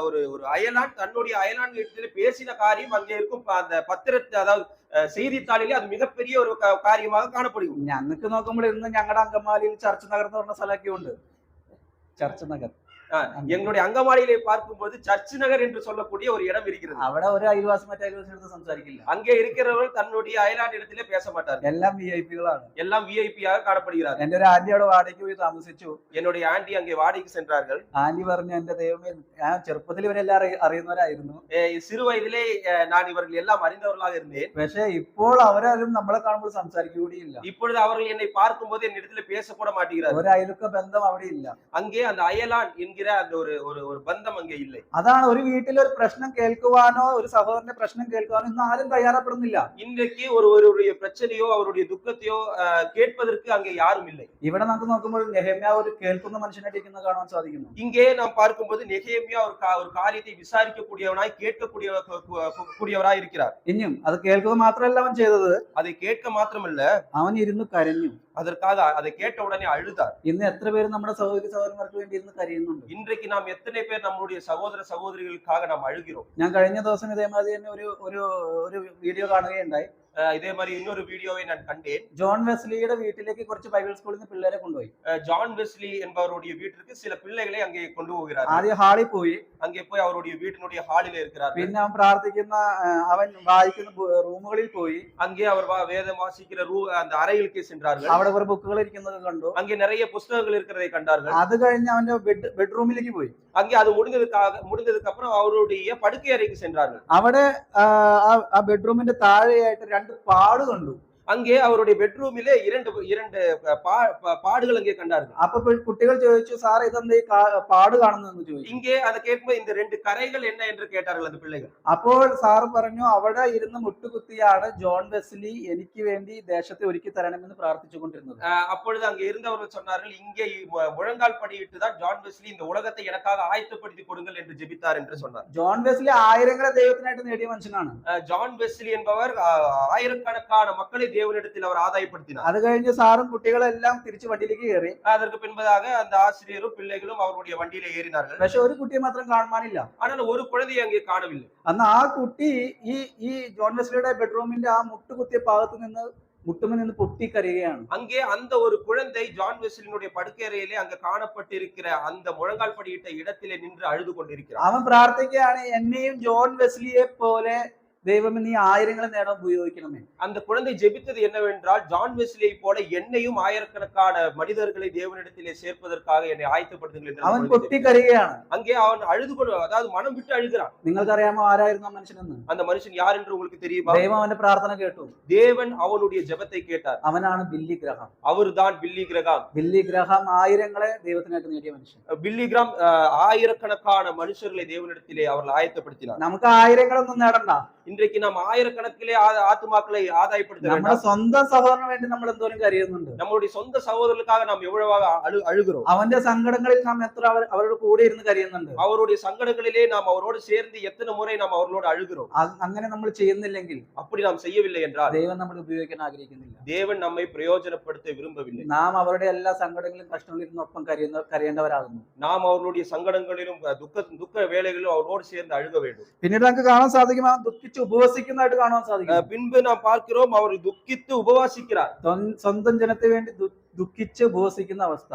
ஒரு அயலான் தன்னுடைய அயலான் இடத்திலே பேசின காரியம் அங்கே இருக்கும் அந்த பத்திரத்தை அதாவது செய்தித்தாளிலே அது மிகப்பெரிய ஒரு காரியமாக காணப்படுகிறது. ഞങ്ങൾക്ക് നോക്കുമ്പോൾ ഇന്ന് ഞങ്ങളുടെ അങ്കമാലിയിൽ ചർച്ച് നഗർ എന്ന് പറഞ്ഞ സ്ഥലമൊക്കെ ഉണ്ട്. ചർച്ച് നഗർ எங்களுடைய அங்கமாடியிலே பார்க்கும்போது சர்ச் நகர் என்று சொல்லக்கூடிய ஒரு இடம் இருக்கிறது. അവിടെ ഒരു അയൽവാസി മറ്റേ അയൽവാസിയുടെ സംസാരിക്കില്ല. அங்கே இருக்கிறவர்கள் தன்னுடைய அயலான் இடத்திலே பேச மாட்டார்கள். എല്ലാം വിഐപികളാണ്. எல்லாம் விஐபியாக காணப்படுகிறார்கள். എന്റെ ഒരു ആന്റി അവിടെ വാടകയ്ക്ക് പോയി താമസിച്ചു. என்னுடைய ஆண்டி அங்கே வாடகைக்கு சென்றார்கள். ആന്റി പറഞ്ഞു എന്റെ ദൈവമേ ഞാൻ ചെറുപ്പത്തിൽ ഇവരെല്ലാം അറിയുന്നവരായിരുന്നു. சிறு வயதிலே நான் இவர்கள் எல்லாம் அறிந்தவர்களாக இருந்தேன். പക്ഷേ ഇപ്പോൾ അവരാരും നമ്മളെ കാണുമ്പോൾ സംസാരിക്കുകയില്ല. இப்பொழுது அவர்கள் என்னை பார்க்கும்போது என்னிடத்திலே பேச கூட மாட்டேங்கிறார்கள். ഒരു അയൽക്ക ബന്ധം അവിടെ ഇല്ല. அங்கே அந்த அயலான் என்கிற என்கிற அந்த ஒரு ஒரு ஒரு பந்தம் அங்கே இல்லை. അതാണ് ഒരു വീട്ടിൽ ഒരു പ്രശ്നം കേൾക്കുവാനോ ഒരു സഹോദരന്റെ പ്രശ്നം കേൾക്കുവാനോ ഇന്ന് ആരും തയ്യാറപ്പെടുന്നില്ല. இன்றைக்கு ஒருவருடைய பிரச்சனையோ அவருடைய துக்கத்தையோ கேட்பதற்கு அங்கே யாரும் இல்லை. ഇവിടെ നമുക്ക് നോക്കുമ്പോൾ നെഹെമ്യാവ് ഒരു കേൾക്കുന്ന മനുഷ്യനായിട്ട് ഇരിക്കുന്നത് കാണാൻ സാധിക്കുന്നു. இங்கே நாம் பார்க்கும்போது நெகேமியா ஒரு காரியத்தை விசாரிக்கக்கூடியவனாய் கூடியவராய் இருக்கிறார். ഇനിയും അത് കേൾക്കുക മാത്രമല്ല അവൻ ചെയ്തത്, அதை கேட்க மாத்திரமல்ல, അവൻ ഇരുന്ന് കരഞ്ഞു. அதற்காக அதை கேட்ட உடனே அழுதார். ഇന്ന് എത്ര പേര് നമ്മുടെ സഹോദരി സഹോദരന്മാർക്ക് വേണ്ടി ഇരുന്ന് കരയുന്നുണ്ട്? இன்றைக்கு நாம் எத்தனை பேர் நம்முடைய சகோதர சகோதரிகளுக்காக நாம் அழுகிறோம். ഞാൻ കഴിഞ്ഞ ദിവസം ഇതേമാതിരി തന്നെ ഒരു വീഡിയോ കാണുകയുണ്ടായി. இதே மாதிரி இன்னொரு வீடியோவை நான் கண்டேன். ജോൺ വെസ്ലിയുടെ വീട്ടിലേക്ക് കുറച്ച് ബൈബിൾ സ്കൂളിൽ നിന്ന് പിള്ളേരെ കൊണ്ടുപോയി. ஜான் வெஸ்லி என்பவருடைய வீட்டிற்கு சில பிள்ளைகளை அங்கே கொண்டு போகிறார். ആദ്യം ഹാളിൽ പോയി. அங்கே போய் அவருடைய வீட்டினுடைய ஹாலில் இருக்கிறார். പിന്നെ അവൻ പ്രാർത്ഥിക്കുന്ന അവൻ വായിക്കുന്ന റൂമുകളിൽ പോയി. அங்கே அவர் வேதம் வாசிக்கிற அந்த அறைகளுக்கு சென்றார்கள். അവിടെ കുറെ ബുക്കുകൾ ഇരിക്കുന്നത് കണ്ടു. அங்கே நிறைய புத்தகங்கள் இருக்கிறதை கண்டார்கள். അത് കഴിഞ്ഞ് അവന്റെ ബെഡ്റൂമിലേക്ക് പോയി. அங்கே அது முடிந்ததுக்கு அப்புறம் அவருடைய படுக்கை அறைக்கு சென்றார்கள். അവിടെ ആ ബെഡ്റൂമിന്റെ താഴെയായിട്ട് 2 പാട് കണ്ടു. அங்கே அவருடைய பெட்ரூமிலே இரண்டு பாடுகள் அங்கே கண்டார்கள். അപ്പൊ കുട്ടികൾ ചോദിച്ചു, സാർ ഇതെന്താ ഈ പാട് കാണുന്നതെന്ന് ചോദിച്ചു. இங்கே அதை கேட்கும்போது இந்த 2 கரைகள் என்ன என்று கேட்டார்கள் அந்த பிள்ளைகள். അപ്പോൾ സാർ പറഞ്ഞു, അവിടെ ഇരുന്ന് മുട്ടുകുത്തിയാണ് ജോൺ വെസ്ലി എനിക്ക് വേണ്ടി ദേശത്തെ ഒരുക്കി തരണമെന്ന് പ്രാർത്ഥിച്ചുകൊണ്ടിരുന്നത്. அப்பொழுது அங்கே இருந்தவர்கள் சொன்னார்கள், இங்கே முழங்கால் படியிட்டு தான் ஜான் வெஸ்லி இந்த உலகத்தை எனக்காக ஆயத்தப்படுத்தி கொடுங்கள் என்று ஜெபித்தார் என்று சொன்னார். ജോൺ വെസ്ലി ആയിരങ്ങളെ ദൈവത്തിനായിട്ട് നേടിയ മനുഷ്യനാണ്. ஜான் வெஸ்லி என்பவர் ஆயிரக்கணக்கான மக்களை தேவனிடத்தில் அவர் ஆதாயப்படுத்தினார். അത് കഴിഞ്ഞ് സാറും കുട്ടികളെല്ലാം തിരിച്ച് വണ്ടിയിലേക്ക് കയറി. அதற்கு பின்பதாக அந்த ஆசிரியரும் பிள்ளைகளும் அவருடைய வண்டியிலே ஏறினார்கள். പക്ഷെ ഒരു കുട്ടിയെ മാത്രം കാണുവാനില്ല. ஆனால் ஒரு குழந்தையை அங்கே காணவில்லை. അന്ന് ആ കുട്ടി ഈ ജോൺ വെസ്ലിയുടെ ബെഡ്റൂമിന്റെ ആ മുട്ടുകുത്തിയ ഭാഗത്ത് നിന്ന് മുട്ടുമിൽ നിന്ന് പൊട്ടിക്കരയുകയാണ്. அங்கே அந்த ஒரு குழந்தை ஜான் வெஸ்லியினுடைய படுக்கை அறையிலே அங்க காணப்பட்டிருக்கிற அந்த முழங்கால் படியிட்ட இடத்திலே நின்று அழுது கொண்டிருக்கிறார். അവൻ പ്രാർത്ഥിക്കുകയാണ്, എന്നെയും ജോൺ വെസ്ലിയെ പോലെ ദൈവം നീ ആയിരങ്ങളെ നേടാൻ ഉപയോഗിക്കണമേ. அந்த குழந்தை ஜெபித்தது என்னவென்றால், ஜான் வெஸ்லியை போல என்னையும் ஆயிரக்கணக்கான மனிதர்களை தேவனிடத்திலே சேர்ப்பதற்காக என்னை ஆயத்தப்படுத்துங்கள் என்று അവൻ പൊട്ടിക്കരയുകയാണ്. அங்கே அவன் அழுது கொண்டு, அதாவது மனம் விட்டு அழுகிறான். നിങ്ങൾക്കറിയാമോ ആരായിരുന്നു ആ മനുഷ്യനെന്ന്? அந்த மனுஷன் யார் என்று உங்களுக்கு தெரியுமா? ദൈവം അവന്റെ പ്രാർത്ഥന കേട്ടു. தேவன் அவனுடைய ஜெபத்தை கேட்டார். അവനാണ് ബില്ലി ഗ്രഹാം. அவர்தான் பில்லி கிரகாம். ബില്ലി ഗ്രഹാം ആയിരങ്ങളെ ദൈവത്തിനായിട്ട് നേടിയ മനുഷ്യൻ. பில்லி கிராம் ஆயிரக்கணக்கான மனுஷர்களை தேவனிடத்திலே அவர்கள் ஆயத்தப்படுத்தினார். നമുക്ക് ആയിരങ്ങളൊന്നും നേടണ്ട. இன்றைக்கு நாம் ஆயிரக்கணக்கிலே ஆத்துமாக்களை ஆதாயப்படுத்த നമ്മുടെ வேண்டாம். സ്വന്തം സഹോദരന് വേണ്ടി നമ്മൾ എന്തോരം കരയുന്നുണ്ട്. நம்முடைய சொந்த சகோதரர்களுக்காக நாம் எவ்வளவாக அழுகிறோம். അവന്റെ സങ്കടങ്ങളിൽ നാം എത്ര അവരോട് കൂടെ ഇരുന്ന് കരയുന്നുണ്ട്. அவருடைய சங்கடங்களிலே நாம் அவரோடு சேர்ந்து எத்தனை முறை நாம் அவர்களோடு அழுகிறோம். അങ്ങനെ നമ്മൾ ചെയ്യുന്നില്ലെങ്കിൽ, அப்படி நாம் செய்யவில்லை என்றால், ദൈവം നമ്മളെ ഉപയോഗിക്കാൻ ആഗ്രഹിക്കുന്നില്ല. தேவன் நம்மை பிரயோஜனப்படுத்த விரும்பவில்லை. നാം അവരുടെ എല്ലാ സങ്കടങ്ങളിലും കഷ്ടങ്ങളിലും ഒപ്പം കരയേണ്ടവരാകുന്നു. நாம் அவர்களுடைய சங்கடங்களிலும் துக்க வேளைகளிலும் அவரோடு சேர்ந்து அழுக வேண்டும். പിന്നീട് നമുക്ക് കാണാൻ സാധിക്കും, അവൻ ദുഃഖിച്ച് ഉപവസിക്കുന്നതായിട്ട് കാണാൻ സാധിക്കും. பின்பு நாம் பார்க்கிறோம், அவர் துக்கித்து உபவாசிக்கிறார். സ്വന്തം ജനത്തിന് വേണ്ടി ദുഃഖിച്ച് ഉപവസിക്കുന്ന അവസ്ഥ.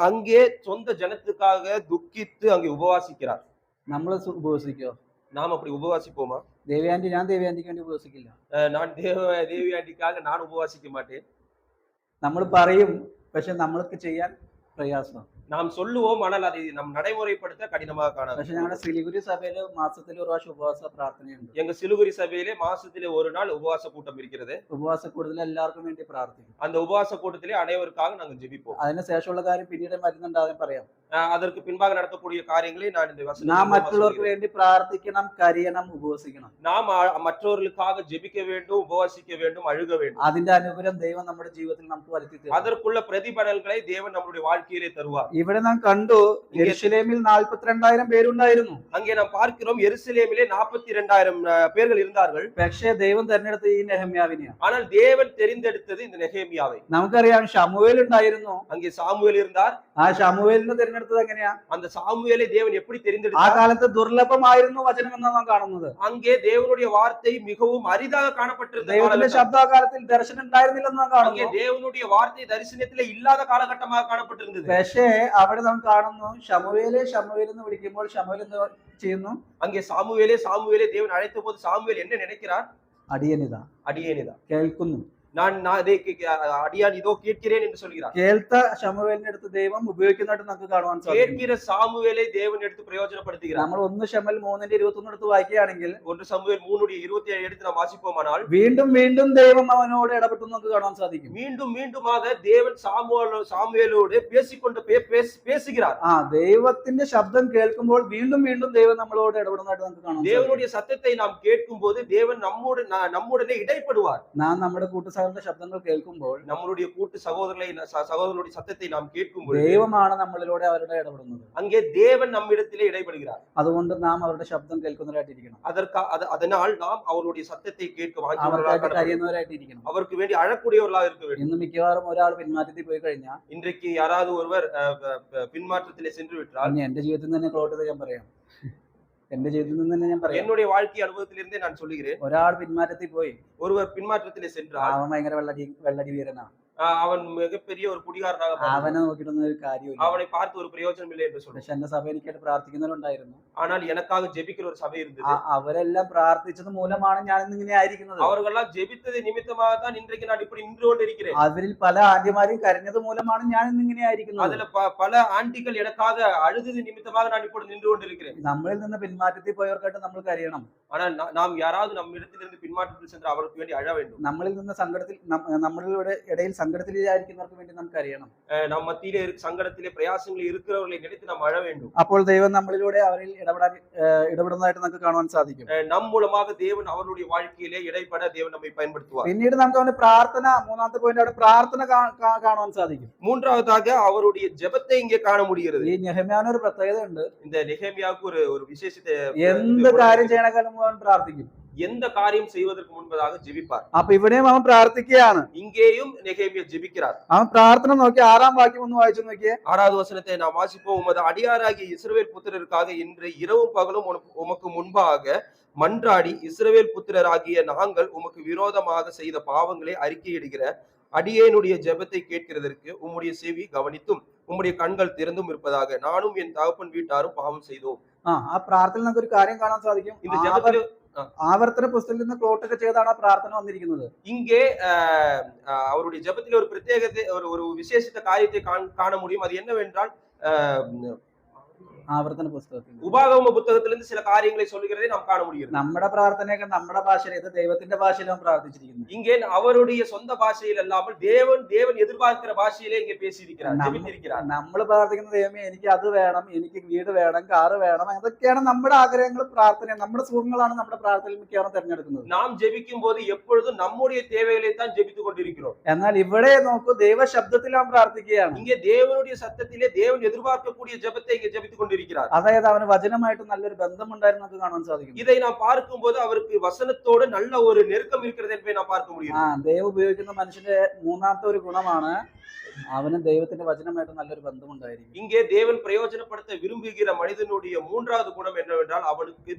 அங்கே சொந்த ஜனத்துக்காக துக்கித்து அங்கே உபவாசிக்கிறார். നമ്മൾ ഉപവസിക്കോ? நாம் அப்படி உபவாசிப்போமா? ഞാൻ ദേവയാന്റിക്ക് വേണ്ടി ഉപവസിക്കില്ല. நான் தேவியாண்டிக்காக நான் உபவாசிக்க மாட்டேன். നമ്മൾ പറയും, പക്ഷെ നമ്മൾക്ക് ചെയ്യാൻ പ്രയാസം. நாம் சொல்லுவோம், ஆனால் அதை நம் நடைமுறைப்படுத்த கடினமாக காணாது. പക്ഷെ ഞങ്ങളുടെ സിലിഗുരി സഭയിൽ മാസത്തിൽ ഒരു പ്രാവശ്യം ഉപവാസ പ്രാർത്ഥനയുണ്ട്. எங்க சிலுகுரி சபையிலே மாசத்திலே ஒரு நாள் உபவாச கூட்டம் இருக்கிறது. ഉപവാസ കൂടുതൽ എല്ലാവർക്കും വേണ്ടി പ്രാർത്ഥിക്കും. அந்த உபவாச கூட்டத்திலே அனைவருக்காக நாங்கள் ஜெபிப்போம். അതിന് ശേഷമുള്ള കാര്യം പിന്നീട് വരുന്നുണ്ടാകും പറയാം. அதற்கு பின்பாக நடக்கக்கூடிய காரியங்களை நான் இந்த നാം മറ്റുള്ളവർക്ക് വേണ്ടി പ്രാർത്ഥിക്കണം, കരയണം, ഉപവസിക്കണം. நாம் மற்றவர்களுக்காக ஜெபிக்க வேண்டும், உபவாசிக்க வேண்டும், அழுக வேண்டும். അതിന്റെ അനുഗ്രഹം ദൈവം നമ്മുടെ ജീവിതത്തിൽ നമുക്ക് വരുത്തി തരും. அதற்குள்ள பிரதிபலன்களை தேவன் நம்முடைய வாழ்க்கையிலே தருவார். ഇവിടെ നാം കണ്ടു, യെരുശലേമിൽ 42,000 പേരുണ്ടായിരുന്നു. அங்கே நாம் பார்க்கிறோம், எருசலேமிலே 42,000 பேர்கள் இருந்தார்கள். പക്ഷേ ദൈവം തെരഞ്ഞെടുത്ത ഈ നെഹമ്യാവിനെയാണ്. ஆனால் தேவன் தெரிந்தெடுத்தது இந்த நெகேமியாவை. നമുക്കറിയാം, ശമൂവേൽ ഉണ്ടായിരുന്നു. அங்கே சாமுவேல் இருந்தார். ആ ശമൂവേലിനെ തെരഞ്ഞെടുത്തത് എങ്ങനെയാ? அந்த சாமுவேலை தேவன் எப்படி ആ தெரிந்தெடுத்தார்? കാലത്ത് ദുർലഭമായിരുന്നു വചനം എന്നാണ് നാം കാണുന്നത്. அங்கே தேவனுடைய வார்த்தை மிகவும் அரிதாக காணப்பட்டிருந்தது. ദൈവത്തിന്റെ ശബ്ദകാലത്തിൽ ദർശനം ഉണ്ടായിരുന്നില്ലെന്ന് നാം அங்கே കാണുന്നു. தேவனுடைய வார்த்தை தரிசனத்திலே இல்லாத காலகட்டமாக காணப்பட்டிருந்தது. പക്ഷേ അവിടെ നാം കാണുന്നു, ശമൂവേൽ എന്ന് വിളിക്കുമ്പോൾ ശമൂവേൽ എന്ത് ചെയ്യുന്നു? அங்கே சாமுவேலே தேவன் அழைத்த போது சாமுவேல் என்ன நினைக்கிறார்? അടിയനിതാ, அடியேனிதா, കേൾക്കുന്നു. அடியான் இதோ கேட்கிறேன் என்று சொல்கிறார். കേൾത്ത ശമൂവേലിന്റെ അടുത്ത് ദൈവം ഉപയോഗിക്കുന്നതായിട്ട് നമുക്ക് കാണുവാൻ സാധിക്കും. கேட்கிற சாமுவேலை தேவன் எடுத்து பிரயோஜனப்படுத்துகிறார். നമ്മൾ 1 ശമൂവേൽ 3:21 എടുത്ത് വായിക്കുകയാണെങ്കിൽ 1 சாமுவேல் 3:27 எடுத்து நாம் வாசிப்போமானால் വീണ്ടും വീണ്ടും ദൈവം അവനോട് ഇടപെട്ടു നമുക്ക് കാണാൻ സാധിക്കും. மீண்டும் மீண்டுமாக தேவன் சாமுவேலோடு பேசுகிறார். ദൈവത്തിന്റെ ശബ്ദം കേൾക്കുമ്പോൾ വീണ്ടും വീണ്ടും ദൈവം നമ്മളോട് ഇടപെടുന്നതായിട്ട് നമുക്ക് കാണാം. தேவனுடைய சத்தத்தை நாம் கேட்கும்போது தேவன் நம்முடனே இடைப்படுவார். നാം നമ്മുടെ കൂട്ടുസഹോദരന്റെ ശബ്ദങ്ങൾ കേൾക്കുമ്പോൾ நம்மளுடைய கூட்டு சகோதரர்களுடைய சத்தத்தை நாம் கேட்கும்போது ദൈവമാണ് നമ്മളിലൂടെ അവരുടെ ഇടപെടുന്നത്. அங்கே தேவன் நம்மிடத்திலே இடைப்படுகிறார். അതുകൊണ്ട് നാം അവരുടെ ശബ്ദം കേൾക്കുന്നവരായിട്ടിരിക്കണം. அதனால் நாம் அவருடைய சத்தத்தை கேட்க കരയുന്നവരായിട്ടിരിക്കണം. அவருக்கு வேண்டி அழக்கூடியவர்களாக இருக்க வேண்டும். ഇന്ന് മിക്കവാറും ഒരാൾ പിന്മാറ്റത്തിൽ പോയി കഴിഞ്ഞാൽ இன்றைக்கு யாராவது ஒருவர் பின்மாற்றத்திலே சென்று விட்டால் എന്റെ ജീവിതത്തിൽ തന്നെ ക്ലോട്ട് ഞാൻ പറയാം. എന്റെ ജീവിതത്തിൽ നിന്ന് തന്നെ ഞാൻ പറയാം. என்னுடைய வாழ்க்கை அனுபவத்திலிருந்தே நான் சொல்லுகிறேன். ഒരാൾ പിന്മാറ്റത്തിൽ പോയി ஒருவர் பின்மாற்றத்திலே சென்றால் അവൻ ഭയങ്കര വെള്ളടി വീരനാ. அவன் மிகப்பெரிய ஒரு குடிகாரனாக അവനെ നോക്കിയിട്ടൊന്നും ഒരു കാര്യമില്ല. அவனை பார்த்து ஒரு பிரயோஜனம் இல்லை என்று சொல்றான். പക്ഷെ എന്റെ സഭ എനിക്കായിട്ട് പ്രാർത്ഥിക്കുന്നവരുണ്ടായിരുന്നു. ஆனால் எனக்காக ஜெபிக்கிற ஒரு சபை இருந்தது. അവരെല്ലാം പ്രാർത്ഥിച്ചത് മൂലമാണ് ഞാൻ ഇന്ന് ഇങ്ങനെ ആയിരിക്കുന്നത്. அவர்களெல்லாம் ஜெபித்தது நிமித்தமாக தான் இன்றைக்கு நான் இப்படி நின்று கொண்டிருக்கிறேன். അവരിൽ പല ആന്റിമാരും കരഞ്ഞത് മൂലമാണ് ഞാൻ ഇന്ന് ഇങ്ങനെ ആയിരിക്കുന്നത്. அதுல பல ஆண்டிகள் எனக்காக அழுதது நிமித்தமாக நான் இப்படி நின்று கொண்டிருக்கிறேன். നമ്മളിൽ നിന്ന് പിന്മാറ്റത്തിൽ പോയവർക്കായിട്ട് നമ്മൾ കരയണം. ஆனால் நாம் யாராவது நம்ம இடத்திலிருந்து பின்மாற்றத்தில் சென்று அவருக்கு வேண்டி அழ வேண்டும். നമ്മളിൽ നിന്ന് സങ്കടത്തിൽ നമ്മളുടെ ഇടയിൽ സങ്കടത്തിലായിരിക്കുന്നവർക്ക് വേണ്ടി നമുക്ക് അറിയണം. நம் மத்தியிலே சங்கடத்திலே பிரயாசங்களில் இருக்கிறவர்களை நினைத்து நாம் அழ வேண்டும். അപ്പോൾ ദൈവം നമ്മളിലൂടെ അവരിൽ ഇടപെടുന്നതായിട്ട് നമുക്ക് കാണുവാൻ സാധിക്കും. நம் மூலமாக தேவன் அவருடைய வாழ்க்கையிலே இடைப்பட தேவன் நம்மை பயன்படுத்துவார். പിന്നീട് നമുക്ക് അവന്റെ പ്രാർത്ഥന, മൂന്നാമത്തെ പോയിന്റ് അവിടെ പ്രാർത്ഥന കാണുവാൻ സാധിക്കും. மூன்றாவதாக அவருடைய ஜெபத்தை இங்கே காண முடிகிறது. ഈ നെഹെമ്യാവിന് ഒരു പ്രത്യേകത ഉണ്ട്. இந்த நெகேமியாவுக்கு ஒரு விசேஷத்தை എന്ത് കാര്യം ചെയ്യണേക്കാളും അവൻ പ്രാർത്ഥിക്കും. எந்த காரியம் செய்வதற்கு முன்பதாக ஜெபிப்பார். അപ്പൊ ഇവിടെയും അവൻ പ്രാർത്ഥിക്കുകയാണ്. இங்கேயும் நெகேமியா ஜெபிக்கிறார். അവൻ പ്രാർത്ഥന നോക്കി 6-ാം വാക്യം ഒന്ന് വായിച്ചു നോക്കിയേ. 6வது வசனத்தை நாம் வாசிப்போம். உமது அடியாராகிய இஸ்ரவேல் புத்திரருக்காக இன்று இரவும் பகலும் உமக்கு முன்பாக மன்றாடி இஸ்ரவேல் புத்திரராகிய நாங்கள் உமக்கு விரோதமாக செய்த பாவங்களை அறிக்கையிடுகிற அடியேனுடைய ஜெபத்தை கேட்கிறதற்கு உம்முடைய செவி கவனித்தும் உம்முடைய கண்கள் திறந்தும் இருப்பதாக நானும் என் தகப்பன் வீட்டாரும் பாவம் செய்தோம். ആ പ്രാർത്ഥനയിൽ നമുക്ക് ഒരു കാര്യം കാണാൻ സാധിക്കും. இந்த ஜெபத்தில் ആവർത്തന പുസ്തകത്തിൽ നിന്ന് ക്ലോട്ടൊക്കെ ചെയ്താണ് ആ പ്രാർത്ഥന വന്നിരിക്കുന്നത്. இங்கே அவருடைய ஜெபத்தில் ஒரு பிரத்யேகத்தை ஒரு விசேஷித்த காரியத்தை காண முடியும். அது என்னவென்றால் ആവർത്തന പുസ്തകത്തിൽ உபாகம புத்தகத்திலிருந்து சில காரியங்களை சொல்லுகிறதை நாம் காண முடிகிறது. നമ്മുടെ പ്രാർത്ഥനയൊക്കെ നമ്മുടെ ഭാഷയിൽ, ഇത് ദൈവത്തിന്റെ ഭാഷയിലാണ് പ്രാർത്ഥിച്ചിരിക്കുന്നത്. இங்கே அவருடைய சொந்த பாஷையில் அல்லாமல் தேவன் எதிர்பார்க்கிற பாஷையிலே இங்கே பேசியிருக்கிறார், ஜெபித்திருக்கிறார். നമ്മൾ പ്രാർത്ഥിക്കുന്ന ദൈവമേ എനിക്ക് അത് വേണം, എനിക്ക് വീട് വേണം, കാറ് വേണം, അതൊക്കെയാണ് നമ്മുടെ ആഗ്രഹങ്ങളും പ്രാർത്ഥന. നമ്മുടെ സുഖങ്ങളാണ് നമ്മുടെ പ്രാർത്ഥനയിൽ മിക്കവാറും തെരഞ്ഞെടുക്കുന്നത്. நாம் ஜெபிக்கும் போது எப்பொழுதும் நம்முடைய தேவைகளை தான் ஜெபித்துக் கொண்டிருக்கிறோம். എന്നാൽ ഇവിടെ നോക്കൂ, ദൈവ ശബ്ദത്തിലാണ് പ്രാർത്ഥിക്കുകയാണ്. இங்கே தேவனுடைய சத்தத்திலே தேவன் எதிர்பார்க்கக்கூடிய ஜெபத்தை இங்கே ஜெபித்துக் கொண்டிருக்கிறார். അതായത് അവന് വചനമായിട്ട് നല്ലൊരു ബന്ധമുണ്ടായിരുന്നു നമുക്ക് കാണാൻ സാധിക്കും. இதை நாம் பார்க்கும்போது அவருக்கு வசனத்தோடு நல்ல ஒரு நெருக்கம் இருக்கிறது என்பதை நாம் பார்க்க முடியும். ദൈവം ഉപയോഗിക്കുന്ന മനുഷ്യന്റെ മൂന്നാമത്തെ ഒരു ഗുണമാണ് അവന് ദൈവത്തിന്റെ വചനമായിട്ട് നല്ലൊരു ബന്ധമുണ്ടായിരിക്കും. இங்கே தேவன் பிரயோஜனப்படுத்த விரும்புகிற மனிதனுடைய மூன்றாவது குணம் என்னவென்றால் அவனுக்கு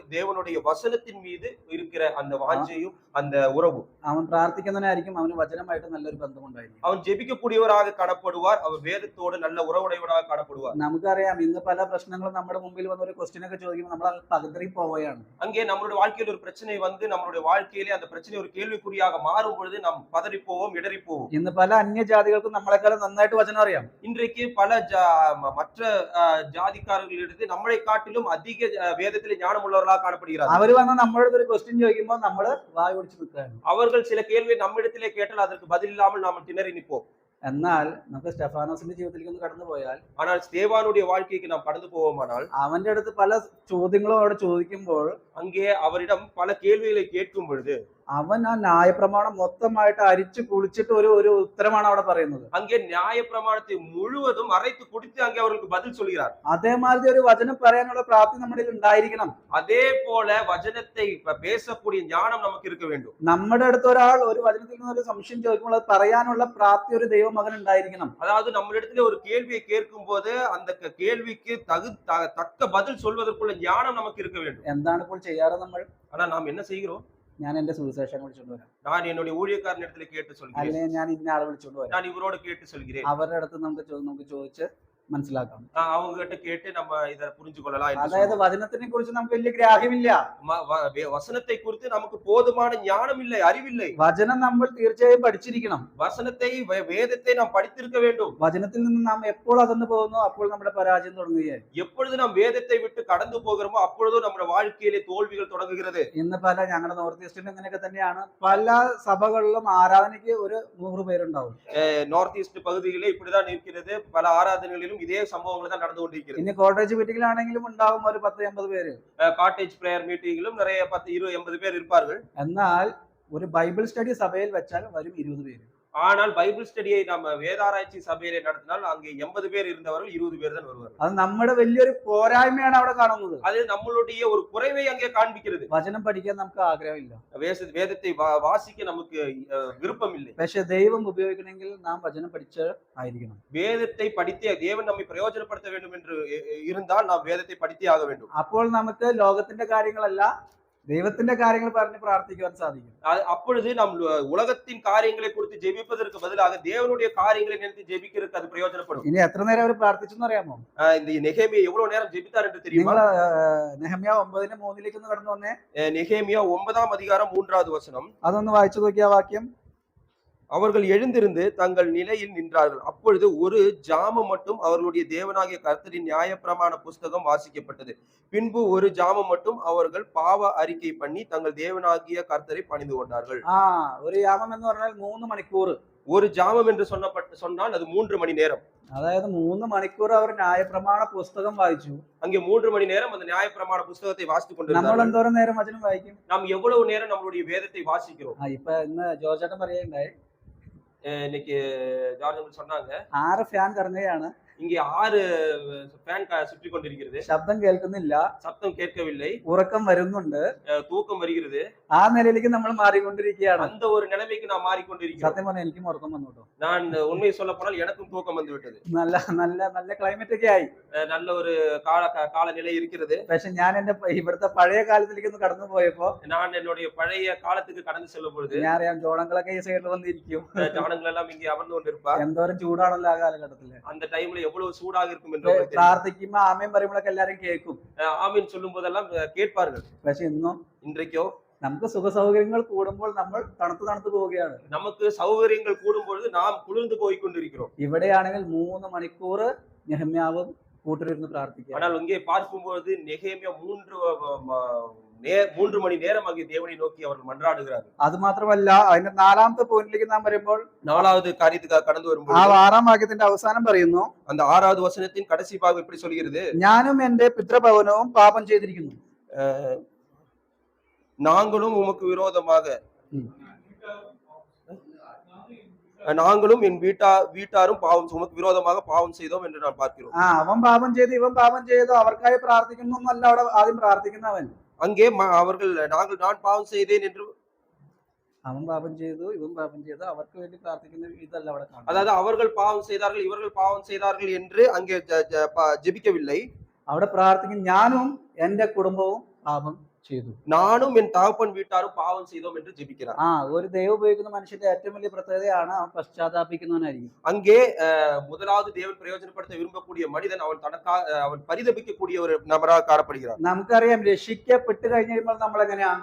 தேவனுடைய வசனத்தின் மீது இருக்கிற அந்த வாஞ்சையும் அந்த உறவும். അവൻ പ്രാർത്ഥിക്കുന്നവനായിരിക്കും അവന് വചനമായിട്ട് നല്ലൊരു ബന്ധമുണ്ടായിരിക്കും. அவன் ஜெபிக்கக்கூடியவராக காணப்படுவார். அவர் வேதத்தோடு நல்ல உறவுடையவராக காணப்படுவார். നമുക്കറിയാം ഇന്ന് പല പ്രശ്നങ്ങളും നമ്മുടെ മുമ്പിൽ വന്ന ഒരു ക്വസ്റ്റ്യൻ ഒക്കെ ചോദിക്കുമ്പോൾ നമ്മൾ പകുതി പോവുകയാണ്. அங்கே நம்மளுடைய வாழ்க்கையில் ஒரு பிரச்சனை வந்து நம்மளுடைய வாழ்க்கையிலே அந்த பிரச்சனை ஒரு கேள்விக்குறியாக மாறும் பொழுது நாம் பதறி போவோம், இடறி போவோம். ഇന്ന് പല അന്യജാതികൾക്കും നമ്മളെക്കാളും നന്നായിട്ട് വചനം അറിയാം. இன்றைக்கு பல மற்ற ஜாதிக்காரர்களிடத்து நம்மளை காட்டிலும் அதிக வேதத்திலே ஞானம் உள்ளவர்களாக காணப்படுகிறார்கள். അവർ വന്ന് നമ്മളോട് ഒരു ക്വസ്റ്റ്യൻ ചോദിക്കുമ്പോൾ നമ്മൾ വായ പിടിച്ച് നിൽക്കുകയാണ്. அவர்கள் சில கேள்வியை நம்மிடத்திலே கேட்டால் அதற்கு பதில் இல்லாமல் நாம் திணறி நிற்போம். എന്നാൽ നമുക്ക് സ്റ്റെഫാനോസിന്റെ ജീവിതത്തിലേക്ക് ഒന്ന് കടന്നു പോയാൽ, ஆனால் ஸ்தேவானுடைய வாழ்க்கைக்கு நாம் கடந்து போவோமானால் അവന്റെ അടുത്ത് പല ചോദ്യങ്ങളും അവിടെ ചോദിക്കുമ്പോൾ அங்கே அவரிடம் பல கேள்விகளை கேட்கும் பொழுது അവൻ ആ ന്യായപ്രമാണം മൊത്തമായിട്ട് അരിച്ചു കുളിച്ചിട്ട് ഒരു ഉത്തരമാണ് അവിടെ പറയുന്നത്. அங்கே நியாய பிரமாணத்தை முழுவதும் அரைத்து குடித்து அங்கே அவர்களுக்கு பதில் சொல்கிறார். അതേമാതിരി ഒരു വചനം പറയാനുള്ള പ്രാപ്തി നമ്മുടെ ഉണ്ടായിരിക്കണം. அதே போல வசனத்தை பேசக்கூடிய ஞானம் நமக்கு இருக்க வேண்டும். നമ്മുടെ അടുത്ത് ഒരാൾ ഒരു വചനത്തിൽ നിന്ന് ഒരു സംശയം ചോദിക്കുമ്പോൾ അത് പറയാനുള്ള പ്രാപ്തി ഒരു ദൈവമകൻ ഉണ്ടായിരിക്കണം. அதாவது நம்மளிடத்துல ஒரு கேள்வியை கேட்கும் போது அந்த கேள்விக்கு தக்க பதில் சொல்வதற்குள்ள ஞானம் நமக்கு இருக்க வேண்டும். എന്താണ് ഇപ്പോൾ ചെയ്യാറ് നമ്മൾ? ஆனா நாம் என்ன செய்கிறோம்? ഞാൻ എന്റെ സുവിശേഷം വിളിച്ചോണ്ട് വരാം. நான் என்னுடைய ஊழியக்காரன் இடத்துல கேட்டு சொல்கிறேன். അതിനെ ഞാൻ ഇന്ന ആളെ വിളിച്ചോണ്ട് വരാം. நான் இவரோட கேட்டு சொல்கிறேன். അവരുടെ അടുത്ത് നമുക്ക് ചോദിച്ച് മനസ്സിലാക്കാം. அவங்க கிட்ட கேட்டு நம்ம இத புரிஞ்சு கொள்ளலாம் என்று അതായത് சொல்லுவோம். വചനത്തിനെ കുറിച്ച് നമുക്ക് വലിയ ഗ്രാഹ്യമില്ല. வசனத்தை குறித்து நமக்கு போதுமான ஞானம் இல்லை, அறிவில்லை. വചനം നമ്മൾ തീർച്ചയായും പഠിച്ചിരിക്കണം. வசனத்தை வேதத்தை நாம் படித்திருக்க வேண்டும். വചനത്തിൽ നിന്ന് നാം എപ്പോൾ അകന്നു പോകുന്നു അപ്പോൾ നമ്മുടെ പരാജയം തുടങ്ങുകയായി. எப்பொழுது நாம் வேதத்தை விட்டு கடந்து போகிறோமோ அப்பொழுதும் നമ്മുടെ வாழ்க்கையிலே தோல்விகள் தொடங்குகிறது. ഇന്ന് ഞങ്ങളുടെ നോർത്ത് ഈസ്റ്റിലും ഇങ്ങനെയൊക്കെ തന്നെയാണ്. പല സഭകളിലും ആരാധനയ്ക്ക് ഒരു 100 പേരുണ്ടാവും. நார்த் ஈஸ்ட் பகுதிகளிலே இப்படிதான் இருக்கிறது. பல ஆராதனைகளிலும் இதே சம்பவங்கள் தான் நடந்து கொண்டிருக்கிறது. ഇനി കോട്ടേജ് മീറ്റിംഗിലാണെങ്കിലും ഉണ്ടാവും ഒരു 10-80 പേര്. காட்டேஜ் பிரேயர் மீட்டிங்கிலும் நிறைய 10, 20, 80 பேர் இருப்பார்கள். എന്നാൽ ഒരു ബൈബിൾ സ്റ്റഡി സഭയിൽ വെച്ചാൽ വരും 20 പേര്. ஆனால் பைபிள் ஸ்டடியை நம்ம வேதாராய்ச்சி சபையிலே நடத்தினால் அங்கே 80 பேர் இருந்தவர்கள் 20 பேர் தான் வருவார்கள். അത് നമ്മുടെ വലിയൊരു പോരായ്മയാണ് അവിടെ കാണുന്നത്. அது நம்மளுடைய ஒரு குறைவை அங்கே காண்பிக்கிறது. വചനം പഠിക്കാൻ നമുക്ക് ആഗ്രഹമില്ല. வேதத்தை வாசிக்க நமக்கு விருப்பம் இல்லை. പക്ഷെ ദൈവം ഉപയോഗിക്കണമെങ്കിൽ നാം വചനം പഠിച്ച് ആയിരിക്കണം. வேதத்தை படித்தே தேவன் நம்மை பிரயோஜனப்படுத்த வேண்டும் என்று இருந்தால் நாம் வேதத்தை படித்தே ஆக வேண்டும். അപ്പോൾ നമുക്ക് ലോകത്തിന്റെ കാര്യങ്ങളല്ല ദൈവത്തിന്റെ കാര്യങ്ങൾ പറഞ്ഞ് പ്രാർത്ഥിക്കുവാൻ സാധിക്കും. அப்பொழுது நாம் உலகத்தின் காரியங்களை குறித்து ஜெபிப்பதற்கு பதிலாக தேவனுடைய காரியங்களை நினைத்து ஜெபிக்கிறதுக்கு அது பிரயோஜனப்படும். ഇനി എത്ര നേരം അവർ പ്രാർത്ഥിച്ചെന്ന് അറിയാമോ? இந்த நெகேமியா எவ்வளவு நேரம் ஜெபித்தார் என்று தெரியுமா? നെഹമ്യാ 9:3 ഒന്ന് കടന്നു വന്നേ. நெகேமியா 9ஆம் அதிகாரம் 3வது வசனம். അതൊന്ന് വായിച്ചു നോക്കിയ വാക്യം. அவர்கள் எழுந்திருந்து தங்கள் நிலையில் நின்றார்கள். அப்பொழுது ஒரு ஜாமம் மட்டும் அவர்களுடைய தேவனாகிய கர்த்தரின் நியாயப்பிரமாண புஸ்தகம் வாசிக்கப்பட்டது. பின்பு ஒரு ஜாமம் மட்டும் அவர்கள் பாவ அறிக்கை பண்ணி தங்கள் தேவனாகிய கர்த்தரை பணிந்து கொண்டார்கள். ഒരു യാമം എന്ന് പറഞ്ഞാൽ 3 മണിക്കൂർ. ஒரு ஜாமம் என்று சொன்னால் அது 3 மணி நேரம். അതായത് 3 മണിക്കൂർ അവർ ന്യായപ്രമാണ പുസ്തകം വായിച്ചു. அங்கே 3 மணி நேரம் அந்த நியாயப்பிரமாண புஸ்தகத்தை வாசித்துக் നമ്മൾ கொண்டிருந்தார்கள். എന്തോരം നേരം വചനം വായിക്കും? நாம் எவ்வளவு நேரம் நம்மளுடைய வேதத்தை வாசிக்கிறோம்? ഇപ്പൊ ഇന്ന് ജോർജേട്ടൻ പറയുണ്ടായി இன்னைக்கு ஜார்ஜ் சொன்னாங்க 6 ഫാൻ കറങ്ങുകയാണ്. இங்கே 6 ஃபேன் சுற்றி கொண்டிருக்கிறது. ശബ്ദം കേൾക്കുന്നില്ല, சத்தம் கேட்கவில்லை, ഉറക്കം വരുന്നുണ്ട്, தூக்கம் வருகிறது. ആ നിലയിലേക്ക് നമ്മൾ മാറിക്കൊണ്ടിരിക്കുകയാണ്. அந்த ஒரு நிலைமைக்கு நாம் மாறிக்கொண்டிருக்கிறோம். സത്യം പറഞ്ഞാൽ എനിക്കും ഉറക്കം വന്നു കേട്ടോ. நான் உண்மையை சொல்ல போனால் எனக்கும் தூக்கம் வந்து விட்டது. നല്ല നല്ല നല്ല ക്ലൈമറ്റ് ഒക്കെ ആയി. நல்ல ஒரு காலநிலை இருக்கிறது. പക്ഷെ ഞാൻ എന്റെ ഇവിടുത്തെ പഴയ കാലത്തിലേക്ക് ഒന്ന് കടന്നു പോയപ്പോ நான் என்னுடைய பழைய காலத்துக்கு கடந்து செல்லும் பொழுது ഞാൻ അറിയാം ജോണങ്ങളൊക്കെ ഈ സൈഡിൽ വന്നിരിക്കും. ஜனங்கள் எல்லாம் இங்கே அமர்ந்து கொண்டிருப்பார். എന്തോരം ചൂടാണല്ലോ ആ കാലഘട്ടത്തില്. அந்த டைம்ல எவ்வளவு சூடாக இருக்கும் என்று പ്രാർത്ഥിക്കുമ്പോ ആമേൻ പറയുമ്പോഴൊക്കെ എല്ലാരും കേൾക്കും. ஆமீன் சொல்லும் போதெல்லாம் கேட்பார்கள். പക്ഷെ ഇന്നും இன்றைக்கோ നമുക്ക് സുഖ സൗകര്യങ്ങൾ കൂടുമ്പോൾ നമ്മൾ തണുത്ത് പോവുകയാണ്. நமக்கு சௌகரியங்கள் கூடும் பொழுது நாம் குளிர்ந்து போய் கொண்டிருக்கிறோம். ഇവിടെയാണെങ്കിൽ 3 മണിക്കൂർ നെഹമ്യാവും കൂട്ടരിരുന്ന് പ്രാർത്ഥിക്കുക. ஆனால் இங்கே பார்க்கும்போது நெகேமியா 3 மணி நேரம் அங்கே தேவனை நோக்கி அவர்கள் மன்றாடுகிறார்கள். അത് മാത്രമല്ല അതിന്റെ 4ാമത്തെ പോയിന്റിലേക്ക് നാം വരുമ്പോൾ 4வது காரியத்துக்காக கடந்து வரும்போது ആ 6ാം വാക്യത്തിന്റെ അവസാനം പറയുന്നു, அந்த 6வது வசனத்தின் கடைசி பாகம் இப்படி சொல்கிறது, ഞാനും എന്റെ പിതൃഭവനവും പാപം ചെയ്തിരിക്കുന്നു. நாங்களும் உமக்கு விரோதமாக நாங்களும் என் வீட்டாரும் உமக்கு விரோதமாக பாவம் செய்தோம் என்று நான் பார்க்கிறோம். അവൻ പാപം ചെയ്തു ഇവൻ പാപം ചെയ്തു അവർക്കായി പ്രാർത്ഥിക്കുന്നു എന്നല്ല അവിടെ ആദ്യം പ്രാർത്ഥിക്കുന്നവൻ. அங்கே அவர்கள் நான் பாவம் செய்தேன் என்று അവൻ പാപം ചെയ്തു ഇവൻ പാപം ചെയ്തു അവർക്ക് വേണ്ടി പ്രാർത്ഥിക്കുന്ന ഇതല്ല അവിടെ കാണുന്നത്. அதாவது அவர்கள் பாவம் செய்தார்கள் இவர்கள் பாவம் செய்தார்கள் என்று அங்கே ஜெபிக்கவில்லை. അവിടെ പ്രാർത്ഥിക്കും ഞാനും എന്റെ കുടുംബവും പാപം ചെയ്തു, நானும் என் தகப்பன் வீட்டாரும் பாவம் செய்தோம் என்று ஜெபிக்கிறார். ഒരു ദൈവം ഉപയോഗിക്കുന്ന മനുഷ്യന്റെ ഏറ്റവും വലിയ പ്രത്യേകതയാണ് അവൻ പശ്ചാത്താപിക്കുന്നവനായിരിക്കും. அங்கே முதலாவது தேவன் பிரயோஜனப்படுத்த விரும்பக்கூடிய மனிதன் அவன் பரிதபிக்கக்கூடிய ஒரு நபராக காணப்படுகிறார். നമുക്കറിയാം രക്ഷിക്കപ്പെട്ട് കഴിഞ്ഞ് കഴിയുമ്പോൾ നമ്മൾ എങ്ങനെയാ?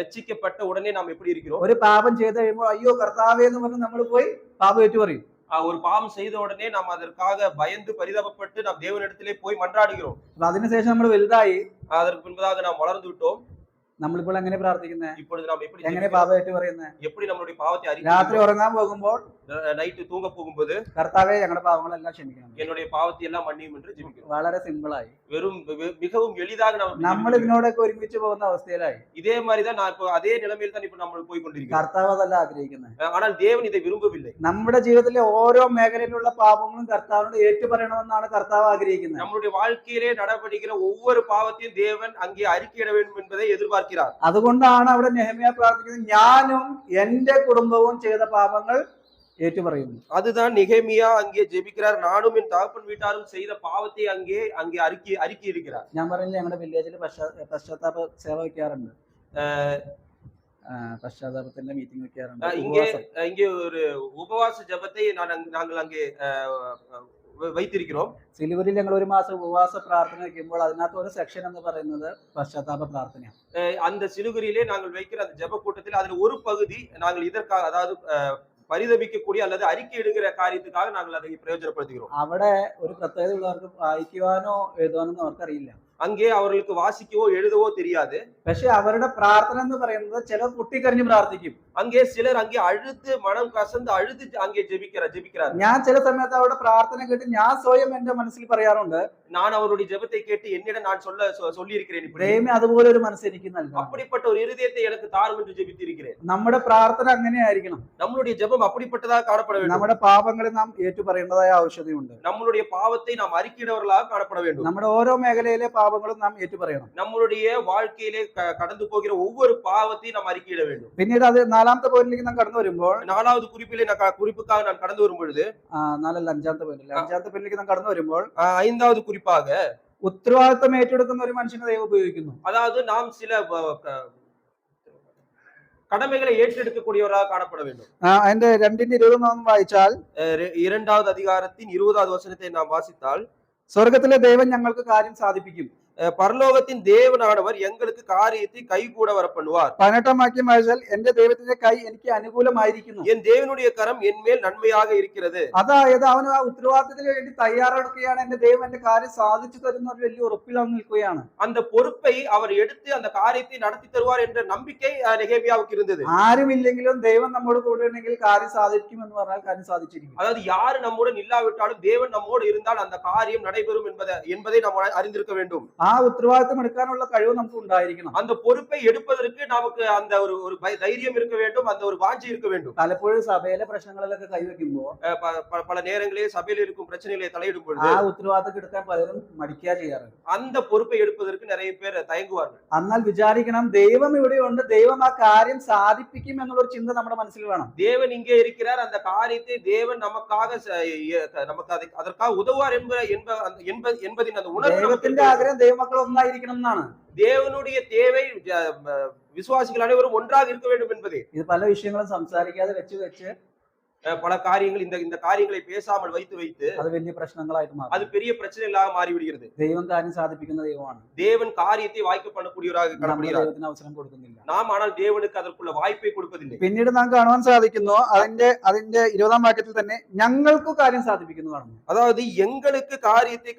ரட்சிக்கப்பட்ட உடனே நாம் எப்படி இருக்கிறோம்? ഒരു പാപം ചെയ്ത് കഴിയുമ്പോൾ അയ്യോ കർത്താവേ എന്ന് പറഞ്ഞ് നമ്മൾ പോയി പാപം ഏറ്റു പറയും. ஒரு பாவம் செய்த உடனே நாம் அதற்காக பயந்து பரிதாபப்பட்டு நாம் தேவனிடத்திலே போய் மன்றாடுகிறோம். അതിനുശേഷം നമ്മൾ വലുതായി, அதற்கு பின்பதாக நாம் வளர்ந்து விட்டோம். നമ്മളിപ്പോൾ എങ്ങനെ പ്രാർത്ഥിക്കുന്നത്? இப்பொழுது நாம் எப்படி എങ്ങനെ പാപം ഏറ്റു പറയുന്നത്? எப்படி நம்மளுடைய பாவத்தை രാത്രി ഉറങ്ങാൻ പോകുമ്പോൾ நைட்டு தூங்க போகும்போது കർത്താവേ ഞങ്ങളുടെ പാപങ്ങളെല്ലാം ക്ഷമിക്കണം, என்னுடைய பாவத்தை எல்லாம் மன்னியும் என்று ஜெபிக்கிறோம். വളരെ സിമ്പിളായി. வெறும் மிகவும் எளிதாக നമ്മൾ ഇതിനോടൊക്കെ ഒരുമിച്ച് പോകുന്ന അവസ്ഥയിലായി. இதே மாதிரிதான் நான் இப்போ அதே நிலைமையில் தான் இப்போ നമ്മൾ போய் கொண்டிருக்கிறோம். കർത്താവ് അതല്ല ആഗ്രഹിക്കുന്നത്. ஆனால் தேவன் இதை விரும்பவில்லை. നമ്മുടെ ജീവിതത്തിലെ ഓരോ മേഖലയിലുള്ള പാപങ്ങളും കർത്താവിനോട് ഏറ്റുപറയണമെന്നാണ് കർത്താവ് ആഗ്രഹിക്കുന്നത്. நம்மளுடைய வாழ்க்கையிலே நடபடுகிற ஒவ்வொரு பாவத்தையும் தேவன் அங்கே அறிக்கையிட வேண்டும் என்பதை எதிர்பார்க்கிறார். അതുകൊണ്ടാണ് അവിടെ നെഹമ്യാ പ്രാർത്ഥിക്കുന്നത്, ഞാനും എന്റെ കുടുംബവും ചെയ്ത പാപങ്ങൾ ഏറ്റുപറയുന്നു. அதுதான் நெகேமியா அங்கே ஜெபிக்கிறார். நானும் என் தகப்பன் வீட்டாரும் செய்த பாவத்தை அங்கே அறிக்கை இருக்கிறார். ഞാൻ പറഞ്ഞില്ല ഞങ്ങളുടെ വില്ലേജിൽ പശ്ചാത്താപ സേവ വെക്കാറുണ്ട്, പശ്ചാത്താപത്തിന്റെ മീറ്റിംഗ് വെക്കാറുണ്ട്. இங்கே ஒரு உபவாச ஜெபத்தை நாங்கள் அங்கே வைத்திருக்கிறோம். സിലുവരിൽ ഞങ്ങൾ ഒരു മാസം ഉപവാസ പ്രാർത്ഥന വയ്ക്കുമ്പോൾ അതിനകത്ത് ഒരു സെക്ഷൻ എന്ന് പറയുന്നത് പശ്ചാത്താപ പ്രാർത്ഥനയാണ്. அந்த சிலுகுரியிலே நாங்கள் வைக்கிற அந்த ஜெப கூட்டத்தில் அதுல ஒரு பகுதி நாங்கள் இதற்காக, அதாவது பரிதபிக்கக்கூடிய அல்லது அறிக்கை இடுகிற காரியத்துக்காக நாங்கள் அதை பிரயோஜனப்படுத்துகிறோம். അവിടെ ഒരു പ്രത്യേകത ഉള്ളവർക്ക് വായിക്കുവാനോ എഴുതുവാനോ അവർക്കറിയില്ല. அங்கே அவர்களுக்கு வாசிக்கவோ எழுதவோ தெரியாது. പക്ഷെ അവരുടെ പ്രാർത്ഥന എന്ന് പറയുന്നത് ചിലർ പൊട്ടിക്കരഞ്ഞ് പ്രാർത്ഥിക്കും. அங்கே சிலர் அங்கே அழுது மனம் கசந்து அழுது அங்கே ஜெபிக்கிறார். ഞാൻ ചില സമയത്ത് അവരുടെ പ്രാർത്ഥന കേട്ട് ഞാൻ സ്വയം എന്റെ മനസ്സിൽ പറയാറുണ്ട്, நான் அவருடைய ஜெபத்தை கேட்டு என்னிடம் நான் சொல்லி இருக்கிறேன், ദൈവമേ അതുപോലെ ഒരു മനസ്സ് എനിക്ക് നൽകണം, அப்படிப்பட்ட ஒரு இருதயத்தை எனக்கு தாரும் என்று ஜெபித்திருக்கிறேன். നമ്മുടെ പ്രാർത്ഥന അങ്ങനെയായിരിക്കണം. நம்மளுடைய ஜெபம் அப்படிப்பட்டதாக காணப்பட வேண்டும். നമ്മുടെ പാപങ്ങളെ നാം ഏറ്റുപറയേണ്ടതായ ആവശ്യതയുണ്ട്. நம்மளுடைய பாவத்தை நாம் அறிக்கையிடவர்களாக காணப்பட வேண்டும். നമ്മുടെ ഓരോ മേഖലയിലെ പാപങ്ങളും നാം ഏറ്റുപറയണം. நம்மளுடைய வாழ்க்கையிலே கடந்து போகிற ஒவ்வொரு பாவத்தையும் நாம் அறிக்கையிட வேண்டும். പിന്നീട് അത് നാലാമത്തെ പോയിന്റിലേക്ക് നാം കടന്നു വരുമ്പോൾ, நாலாவது குறிப்புக்காக நான் கடந்து வரும் பொழுது, നാലല്ല അഞ്ചാമത്തെ പോയിന്റിലേക്ക് നാം കടന്നു വരുമ്പോൾ, ஐந்தாவது குறிப்பாக ഉത്തരവാദിത്തം ഏറ്റെടുക്കുന്ന ഒരു മനുഷ്യനെ ദൈവം ഉപയോഗിക്കുന്നു. அதாவது நாம் சில கடமைகளை ஏற்றெடுக்கக்கூடியவராக காணப்பட வேண்டும். അതിന്റെ 2:20 നാം വായിച്ചാൽ, 2வது அதிகாரத்தின் 20வது வசனத்தை நாம் வாசித்தால், സ്വർഗത്തിലെ ദൈവം ഞങ്ങൾക്ക് കാര്യം സാധിപ്പിക്കും, பரலோகத்தின் தேவனானவர் எங்களுக்கு காரியத்தை கைகூட வர பண்ணுவார். 18 വാക്യം വായിച്ചാൽ, എന്റെ ദൈവത്തിന്റെ കൈ എനിക്ക് അനുകൂലമായിരിക്കുന്നു, என் தேவனுடைய கரம் என் மேல் நன்மையாக இருக்கிறது. അതായത് അവന് ആ ഉത്തരവാദിത്തത്തിന് വേണ്ടി തയ്യാറെടുക്കുകയാണ്. എന്റെ ദൈവം എന്റെ കാര്യം സാധിച്ചു തരുന്ന ഒരു വലിയ ഉറപ്പിൽ അവൻ നിൽക്കുകയാണ്. அந்த பொறுப்பை அவர் எடுத்து அந்த காரியத்தை நடத்தி தருவார் என்ற நம்பிக்கை நெகேமியாவுக்கு இருந்தது. ആരുമില്ലെങ്കിലും ദൈവം നമ്മോട് കൂടെ ഉണ്ടെങ്കിൽ കാര്യം സാധിക്കും എന്ന് പറഞ്ഞാൽ കാര്യം സാധിച്ചിരിക്കും. அதாவது யாரு நம்முடன் இல்லாவிட்டாலும் தேவன் நம்மோடு இருந்தால் அந்த காரியம் நடைபெறும் என்பதை நாம் அறிந்திருக்க வேண்டும். ആ ഉത്തരവാദിത്തം എടുക്കാനുള്ള കഴിവ് നമുക്ക് ഉണ്ടായിരിക്കണം. அந்த பொறுப்பை எடுப்பதற்கு நமக்கு அந்த ஒரு தைரியம் இருக்க வேண்டும், அந்த ஒரு வாஞ்சை இருக்க வேண்டும். പലപ്പോഴും സഭയിലെ പ്രശ്നങ്ങളിലൊക്കെ കൈവയ്ക്കുമ്പോൾ, பல நேரங்களில் சபையில் இருக்கும் பிரச்சனைகளை தலையிடும் பொழுது ആ ഉത്തരവാദിത്തം എടുക്കാൻ പലരും മടിക്കുക ചെയ്യാറ്. அந்த பொறுப்பை எடுப்பதற்கு நிறைய பேர் தயங்குவார்கள். എന്നാൽ വിചാരിക്കണം, ദൈവം ഇവിടെയുണ്ട്, ദൈവം ആ കാര്യം സാധിപ്പിക്കും എന്നുള്ളൊരു ചിന്ത നമ്മുടെ മനസ്സിൽ വേണം. தேவன் இங்கே இருக்கிறார், அந்த காரியத்தை தேவன் நமக்காக நமக்கு அதற்காக உதவுவார் என்பதின் அந்த உணர்வு. ദൈവത്തിന്റെ ആഗ്രഹം ദൈവമക്കൾ ഒന്നായിരിക്കണം എന്നാണ്. தேவனுடைய தேவை விசுவாசிகள் அனைவரும் ஒன்றாக இருக்க வேண்டும் என்பதே. ഇത് പല വിഷയങ്ങളും സംസാരിക്കാതെ വെച്ച് பல காரியங்கள் இந்த காரியங்களை பேசாமல் வைத்து അത് വലിയ പ്രശ്നങ്ങളായിട്ട് മാറും. அது பெரிய பிரச்சனைகளாக மாறிவிடுகிறது. ദൈവം കാര്യം സാധിപ്പിക്കുന്ന ദൈവമാണ്. தேவன் காரியத்தை வாய்க்க பண்ணக்கூடியவராக காணப்படுகிறார். ദൈവത്തിന് അവസരം കൊടുക്കുന്നില്ല. நாம் ஆனால் தேவனுக்கு அதற்குள்ள வாய்ப்பை கொடுப்பதில்லை. പിന്നീട് നാം കാണുവാൻ സാധിക്കുന്നു, അതിന്റെ 20ാം വാക്യത്തിൽ തന്നെ ഞങ്ങൾക്ക് കാര്യം സാധിപ്പിക്കുന്നു കാണുന്നു. அதாவது எங்களுக்கு காரியத்தை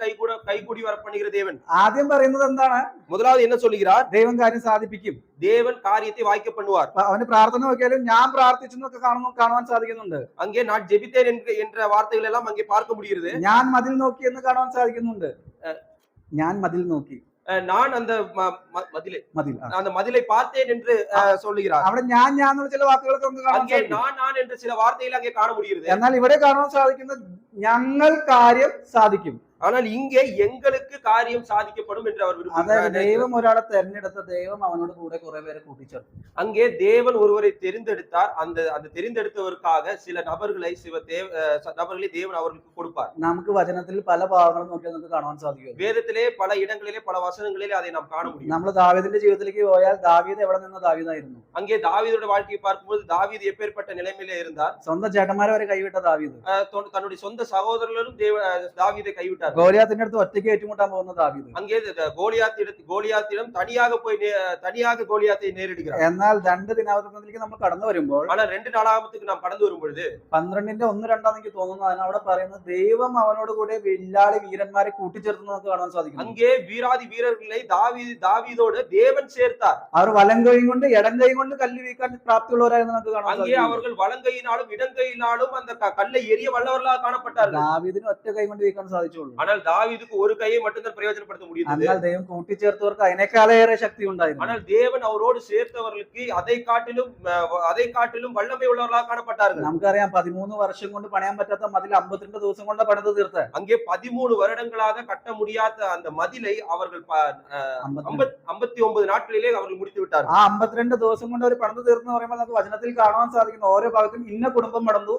கைகூடி வர பண்ணுகிற தேவன். ആദ്യം പറയുന്നത് എന്താണ്? முதலாவது என்ன சொல்லுகிறார்? ദൈവം കാര്യം സാധിപ്പിക്കും, தேவன் காரியத்தை வாய்க்க பண்ணுவார். അവന് പ്രാർത്ഥന നോക്കിയാലും ഞാൻ പ്രാർത്ഥിച്ചെന്നൊക്കെ കാണുവാൻ സാധിക്കുന്നുണ്ട്. அங்கே நான் ஜெபித்தேன் என்ற வார்த்தைகள் எல்லாம் அங்கே பார்க்க முடிகிறது. ഞാൻ മതിൽ നോക്കി എന്ന് കാണുവാൻ സാധിക്കുന്നുണ്ട്. ഞാൻ മതിൽ നോക്കി, நான் அந்த அந்த மதிலை பார்த்தேன் என்று சொல்லுகிறார். അവിടെ ഞാൻ എന്നുള്ള ചില വാക്കുകളൊക്കെ നമുക്ക് കാണാൻ സാധിക്കും. நான் என்ற சில வார்த்தைகள் அங்கே காண முடிகிறது. എന്നാൽ ഇവിടെ കാണാൻ സാധിക്കുന്നത് ഞങ്ങൾ കാര്യം സാധിക്കും. ஆனால் இங்கே எங்களுக்கு காரியம் சாதிக்கப்படும் என்று அவர் விரும்புகிறார். ദൈവം ഒരാളെ തെരഞ്ഞെടുത്ത ദൈവം അവനോട് കൂടെ കുറെ പേരെ കൂട്ടിച്ചേർത്തു. அங்கே தேவன் ஒருவரை தெரிந்தெடுத்தார். அந்த தெரிந்தெடுத்தவருக்காக சில நபர்களை தேவன் அவர்களுக்கு கொடுப்பார். നമുക്ക് വചനത്തിൽ പല ഭാഗങ്ങളും നോക്കിയാൽ നമുക്ക് കാണാൻ സാധിക്കും. வேதத்திலே பல இடங்களிலே பல வசனங்களிலே அதை நாம் காண முடியும். നമ്മൾ ദാവീദിന്റെ ജീവിതത്തിലേക്ക് പോയാൽ ദാവീദ് എവിടെ നിന്ന ദാവീദായിരുന്നു? அங்கே தாவீதுடைய வாழ்க்கையை பார்க்கும்போது தாவீது எப்பேற்பட்ட நிலைமையிலே இருந்தார். സ്വന്തം ചേട്ടന്മാരെ വരെ കൈവിട്ട ദാവീദ്, தன்னுடைய சொந்த சகோதரர்களும் தாவீதை கைவிட்டார். ഗോലിയാത്തിന്റെ അടുത്ത് ഒറ്റയ്ക്ക് ഏറ്റുമുട്ടാൻ പോകുന്ന ദാവീദ്, அங்கே கோலியாத்திடம் தனியாக கோலியாத்தை நேரிடுகிறார். എന്നാൽ 2 ദിനാവൃത്തത്തിലേക്ക് നമ്മൾ കടന്നു വരുമ്പോൾ, ஆனால் 2 நாளாகமத்துக்கு நாம் கடந்து வரும் பொழுது 12:1-2 എനിക്ക് തോന്നുന്നു, അതിനവിടെ പറയുന്നത് ദൈവം അവനോട് കൂടെ വില്ലാളി വീരന്മാരെ കൂട്ടിച്ചേർത്തു നമുക്ക് കാണാൻ സാധിക്കും. அங்கே வீராதி வீரர்களை தாவீதோடு தேவன் சேர்த்தார். അവർ വലം കൈ കൊണ്ട് ഇടം കൈ കൊണ്ട് കല്ല് വീക്കാൻ പ്രാപ്തിയുള്ളവരായിരുന്നു നമുക്ക് കാണാൻ அங்கே அவர்கள் வலங்கையினாலும் இடங்கையினாலும் அந்த கல்லை எரிய வல்லவர்களாக காணப்பட்டார்கள். ദാവീദിന് ഒറ്റ കൈ കൊണ്ട് വീക്കാൻ സാധിച്ചുള്ളൂ. ஆனால் தாவீதுக்கு ஒரு கையை மட்டும்தான் பிரயோஜனப்படுத்த முடிந்தது. എന്നാൽ ദൈവം കൂട്ടിച്ചേർത്തവർക്ക് അതിനേക്കാളേറെ ശക്തി ഉണ്ടായിരുന്നു. ஆனால் தேவன் அவரோடு சேர்த்தவர்களுக்கு அதை காட்டிலும் வல்லமை உள்ளவர்களாக காணப்பட்டார்கள். നമുക്കറിയാം 13 വർഷം കൊണ്ട് പണിയാൻ പറ്റാത്ത മതിൽ 52 ദിവസം കൊണ്ട് പണിത് തീർത്ത്. அங்கே 13 வருடங்களாக கட்ட முடியாத அந்த மதிலை அவர்கள் 59 நாட்களிலே அவர்கள் முடித்து விட்டார்கள். ആ 52 ദിവസം കൊണ്ട് അവർ പണിത് തീർന്നു പറയുമ്പോൾ നമുക്ക് വചനത്തിൽ കാണുവാൻ സാധിക്കും, ഓരോ ഭാഗത്തും ഇന്ന കുടുംബം മടന്നു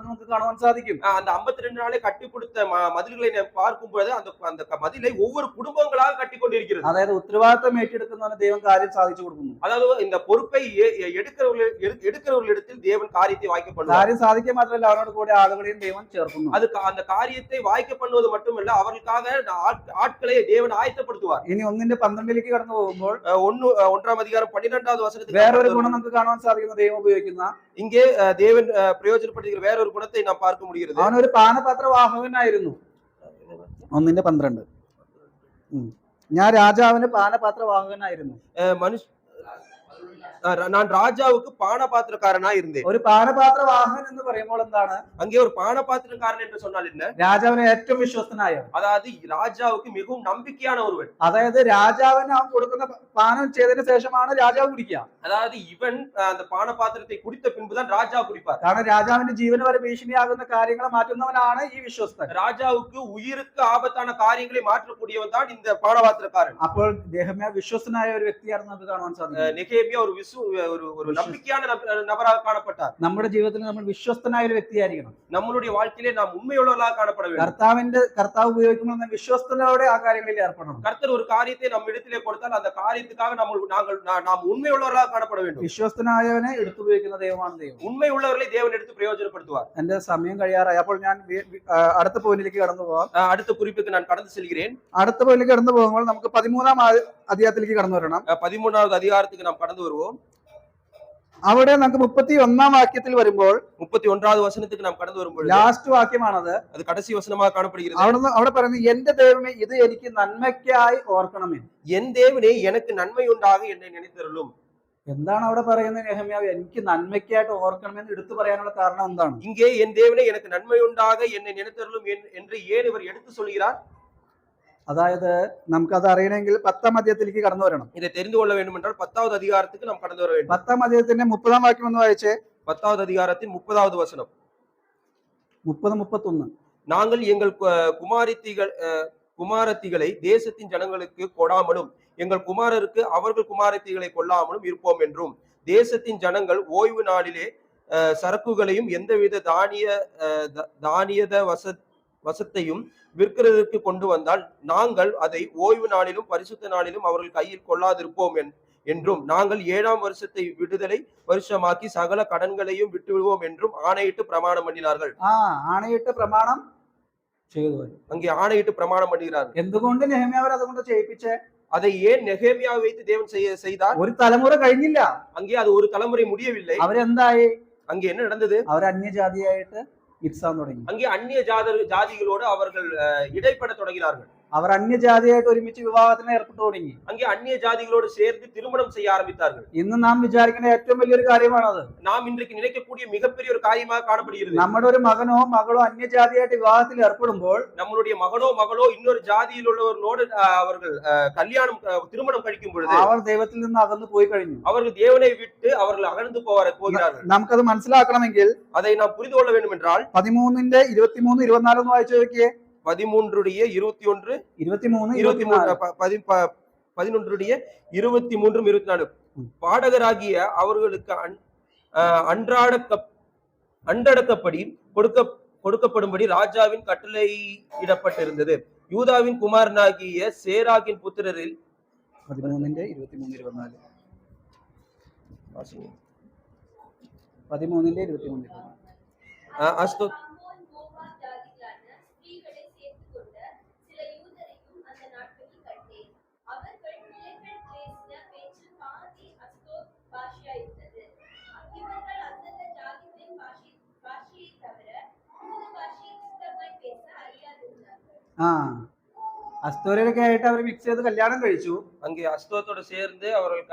നമുക്ക് കാണുവാൻ സാധിക്കും. அந்த 52 நாளே கட்டி கொடுத்த மதில்கள் மதில்களை நாம் பார்க்கும் பொழுது அந்த அந்த மதிலை ஒவ்வொரு குடும்பங்களாக கட்டி கொண்டிருக்கிறது. അതായത് ഉത്തരവാദിത്തം ഏറ്റെടുക്കുന്നവന് ദൈവം കാര്യം സാധിച്ചു കൊടുക്കുന്നു. அதாவது இந்த பொறுப்பை எடுக்கிறவர்களிடத்தில் தேவன் காரியத்தை வாய்க்க பண்ணுவார். കാര്യം സാധിക്കുക മാത്രമല്ല അവനോട് കൂടെ ആളുകളെയും ദൈവം ചേർക്കുന്നു. அது அந்த காரியத்தை வாய்க்க பண்ணுவது மட்டுமல்ல, அவர்களுக்காக ஆட்களை தேவன் ஆயத்தப்படுத்துவார். ഇനി 1:12 കടന്നു പോകുമ്പോൾ 1-ാം അധികാരം 12ാவது വചനത്തിൽ വേറൊരു ഗുണം നമുക്ക് കാണുവാൻ സാധിക്കുന്ന ദൈവം ഉപയോഗിക്കുന്ന இங்கே தேவன் பிரயோஜனப்படுத்துகிற வேறொரு குணத்தை நாம் பார்க்க முடிகிறது. അവനൊരു പാനപാത്രവാഹകനായിരുന്നു. 1:12 ഞാൻ രാജാവിന് പാനപാത്രവാഹകനായിരുന്നു. நான் ராஜாவுக்கு பானபாத்திரக்காரனா இருந்தேன். ഒരു പാനപാത്രവാഹകൻ എന്ന് പറയുമ്പോൾ എന്താണ്? அங்கே ஒரு பானபாத்திரக்காரன் என்று சொன்னால் என்ன? രാജാവിന് ഏറ്റവും വിശ്വസ്തനായ, அதாவது ராஜாவுக்கு மிகவும் நம்பிக்கையான ஒருவன். അതായത് രാജാവിന് അവൻ കൊടുക്കുന്ന പാനം ചെയ്തതിനു ശേഷമാണ് രാജാവ് കുടിക്കുക. அதாவது இவன் அந்த பானபாத்திரத்தை குடித்த பின்புதான் ராஜா குடிப்பார். കാരണം രാജാവിന്റെ ജീവന് വരെ ഭീഷണിയാകുന്ന കാര്യങ്ങളെ മാറ്റുന്നവനാണ് ഈ വിശ്വസ്തൻ. ராஜாவுக்கு உயிருக்கு ஆபத்தான காரியங்களை மாற்றக்கூடியவன் தான் இந்த பானபாத்திரக்காரன். അപ്പോൾ നെഹെമ്യാ വിശ്വസ്തനായ ഒരു വ്യക്തിയാണെന്ന് നമുക്ക് കാണാൻ സാധിക്കും. நெகேமியா ஒரு நம்பிக்கையான நபராக காணப்பட்டார். നമ്മുടെ ജീവിതത്തിൽ നമ്മൾ വിശ്വസ്തനായ ഒരു വ്യക്തിയായിരിക്കണം. நம்மளுடைய வாழ்க்கையிலே நாம் உண்மையுள்ளவர்களாக காணப்பட வேண்டும். കർത്താവ് ഉപയോഗിക്കുമ്പോൾ വിശ്വസ്തയോടെ ആ കാര്യങ്ങളിൽ ഏർപ്പെടണം. கர்த்தர் ஒரு காரியத்தை நம்ம இடத்திலே கொடுத்தால் அந்த காரியத்துக்காக நாம் உண்மையுள்ளவர்களாக காணப்பட வேண்டும். വിശ്വസ്തനായവനെ എടുത്തുപയോഗിക്കുന്ന ദൈവമാണ് ദൈവം. உண்மை உள்ளவர்களை தேவன் எடுத்து பிரயோஜனப்படுத்துவார். എന്റെ സമയം കഴിയാറായി. അപ്പോൾ ഞാൻ അടുത്ത പോയിന്റിലേക്ക് കടന്നു പോകാം. அடுத்த குறிப்புக்கு நான் கடந்து செல்கிறேன். അടുത്ത പോയിന്റിലേക്ക് കടന്നു പോകുമ്പോൾ നമുക്ക് 13ാം അധ്യായത്തിലേക്ക് കടന്നു വരണം. 13வது அதிகாரத்துக்கு நாம் கடந்து வருவோம். അവിടെ നമുക്ക് 31ാം വാക്യത്തിൽ വരുമ്പോൾ 31வது வசனத்துக்கு நாம் கடந்து வரும்போது ലാസ്റ്റ് വാക്യമാണത്. அது கடைசி வசனமாக காணப்படுகிறது. അവിടെ പറയുന്നത് എന്റെ ദൈവമേ ഇത് എനിക്ക് നന്മയ്ക്കായി ഓർക്കണമേ. என் தேவனே எனக்கு நன்மை உண்டாக என்னை நினைத்தருளும். എന്താണ് അവിടെ പറയുന്നത്? നെഹെമ്യാവ് എനിക്ക് നന്മയ്ക്കായിട്ട് ഓർക്കണമെന്ന് എടുത്തു പറയാനുള്ള കാരണം എന്താണ്? இங்கே என் தேவனே எனக்கு நன்மை உண்டாக என்னை நினைத்தருளும் என்று ஏன் இவர் எடுத்து சொல்கிறார்? അതായത് നമുക്കത് അറിയണമെങ്കിൽ 10ാം അധ്യായത്തിലേക്ക് കടന്നു വരണം. இதை தெரிந்து கொள்ள வேண்டும் என்றால் 10வது அதிகாரத்துக்கு நாம் கடந்து வர வேண்டும். 10ാം അധ്യായത്തിന്റെ 30ാം വാക്യം ഒന്ന് വായിച്ചേ. 10வது அதிகாரத்தின் 30வது வசனம். 30-31 நாங்கள் எங்கள் குமாரத்திகளை தேசத்தின் ஜனங்களுக்கு கொடாமலும் எங்கள் குமாரருக்கு அவர்கள் குமாரத்திகளை கொள்ளாமலும் இருப்போம் என்றும் தேசத்தின் ஜனங்கள் ஓய்வு நாளிலே சரக்குகளையும் எந்தவித தானியத வசத்தையும் விற்கிறதற்கு கொண்டு வந்தால் நாங்கள் அதை ஓய்வு நாளிலும் பரிசுத்த நாளிலும் அவர்கள் கையில் கொள்ளாதிருப்போம் என்றும் நாங்கள் 7ஆம் வருஷத்தை விடுதலை வருஷமாக்கி சகல கடன்களையும் விட்டு விடுவோம் என்றும் ஆணையிட்டு பிரமாணம் பண்ணினார்கள். ആണയിട്ട് പ്രമാണം ചെയ്തു. அங்கே ஆணையிட்டு பிரமாணம் பண்ணுகிறார்கள். എന്തുകൊണ്ട് നെഹെമ്യാവ് അതുകൊണ്ട് ചെയ്യിപ്പിച്ചേ? அதை ஏன் நெகேமியாவை வைத்து தேவன் செய்தார்? ഒരു തലമുറ കഴിഞ്ഞില്ല. அங்கே அது ஒரு தலைமுறை முடியவில்லை. അവരെന്തായി? அங்கே என்ன நடந்தது? അവർ അന്യജാതിയായിട്ട് ഇരിക്കാൻ തുടങ്ങി. அங்கே அந்நிய ஜாதிகளோடு அவர்கள் இடைப்பட தொடங்கினார்கள். അവർ അന്യജാതിയായിട്ട് ഒരുമിച്ച് വിവാഹത്തിന് ഏർപ്പെട്ടു തുടങ്ങി. அங்கே அந்நிய ஜாதிகளோடு சேர்ந்து திருமணம் செய்ய ஆரம்பித்தார்கள். ഇന്ന് നാം വിചാരിക്കുന്ന ഏറ്റവും വലിയൊരു കാര്യമാണത്. நாம் இன்றைக்கு நினைக்கக்கூடிய மிகப்பெரிய ஒரு காரியமாக காணப்படுகிறது. നമ്മുടെ ഒരു മകനോ മകളോ അന്യജാതിയായിട്ട് വിവാഹത്തിൽ ഏർപ്പെടുമ്പോൾ நம்மளுடைய மகனோ இன்னொரு ஜாதியில் உள்ளவர்களோடு அவர்கள் திருமணம் കഴിக்கும் பொழுது അവർ ദൈവത്തിൽ നിന്ന് അകന്നു പോയി കഴിഞ്ഞു. அவர்கள் தேவனை விட்டு அவர்கள் அகழ்ந்து போகிறார்கள். നമുക്കത് മനസ്സിലാക്കണമെങ്കിൽ அதை நாம் புரிந்து கொள்ள வேண்டும் என்றால் 13-23-24 ഒന്ന് വായിച്ചു നോക്കിയേ. 13-21 11-23-24 பாடகராகிய அவர்களுக்கு அன்றடக்கப்படி கொடுக்கப்படும்படி ராஜாவின் கட்டளையிடப்பட்டிருந்தது. யூதாவின் குமாரனாகிய சேராகின் புத்திரரில் 13-23-24 അസ്തോരയിലൊക്കെ ആയിട്ട് അവർ മിക്സ് ചെയ്ത് കല്യാണം കഴിച്ചു. அங்கே அஸ்தோத்தோடு சேர்ந்து அவர்கள்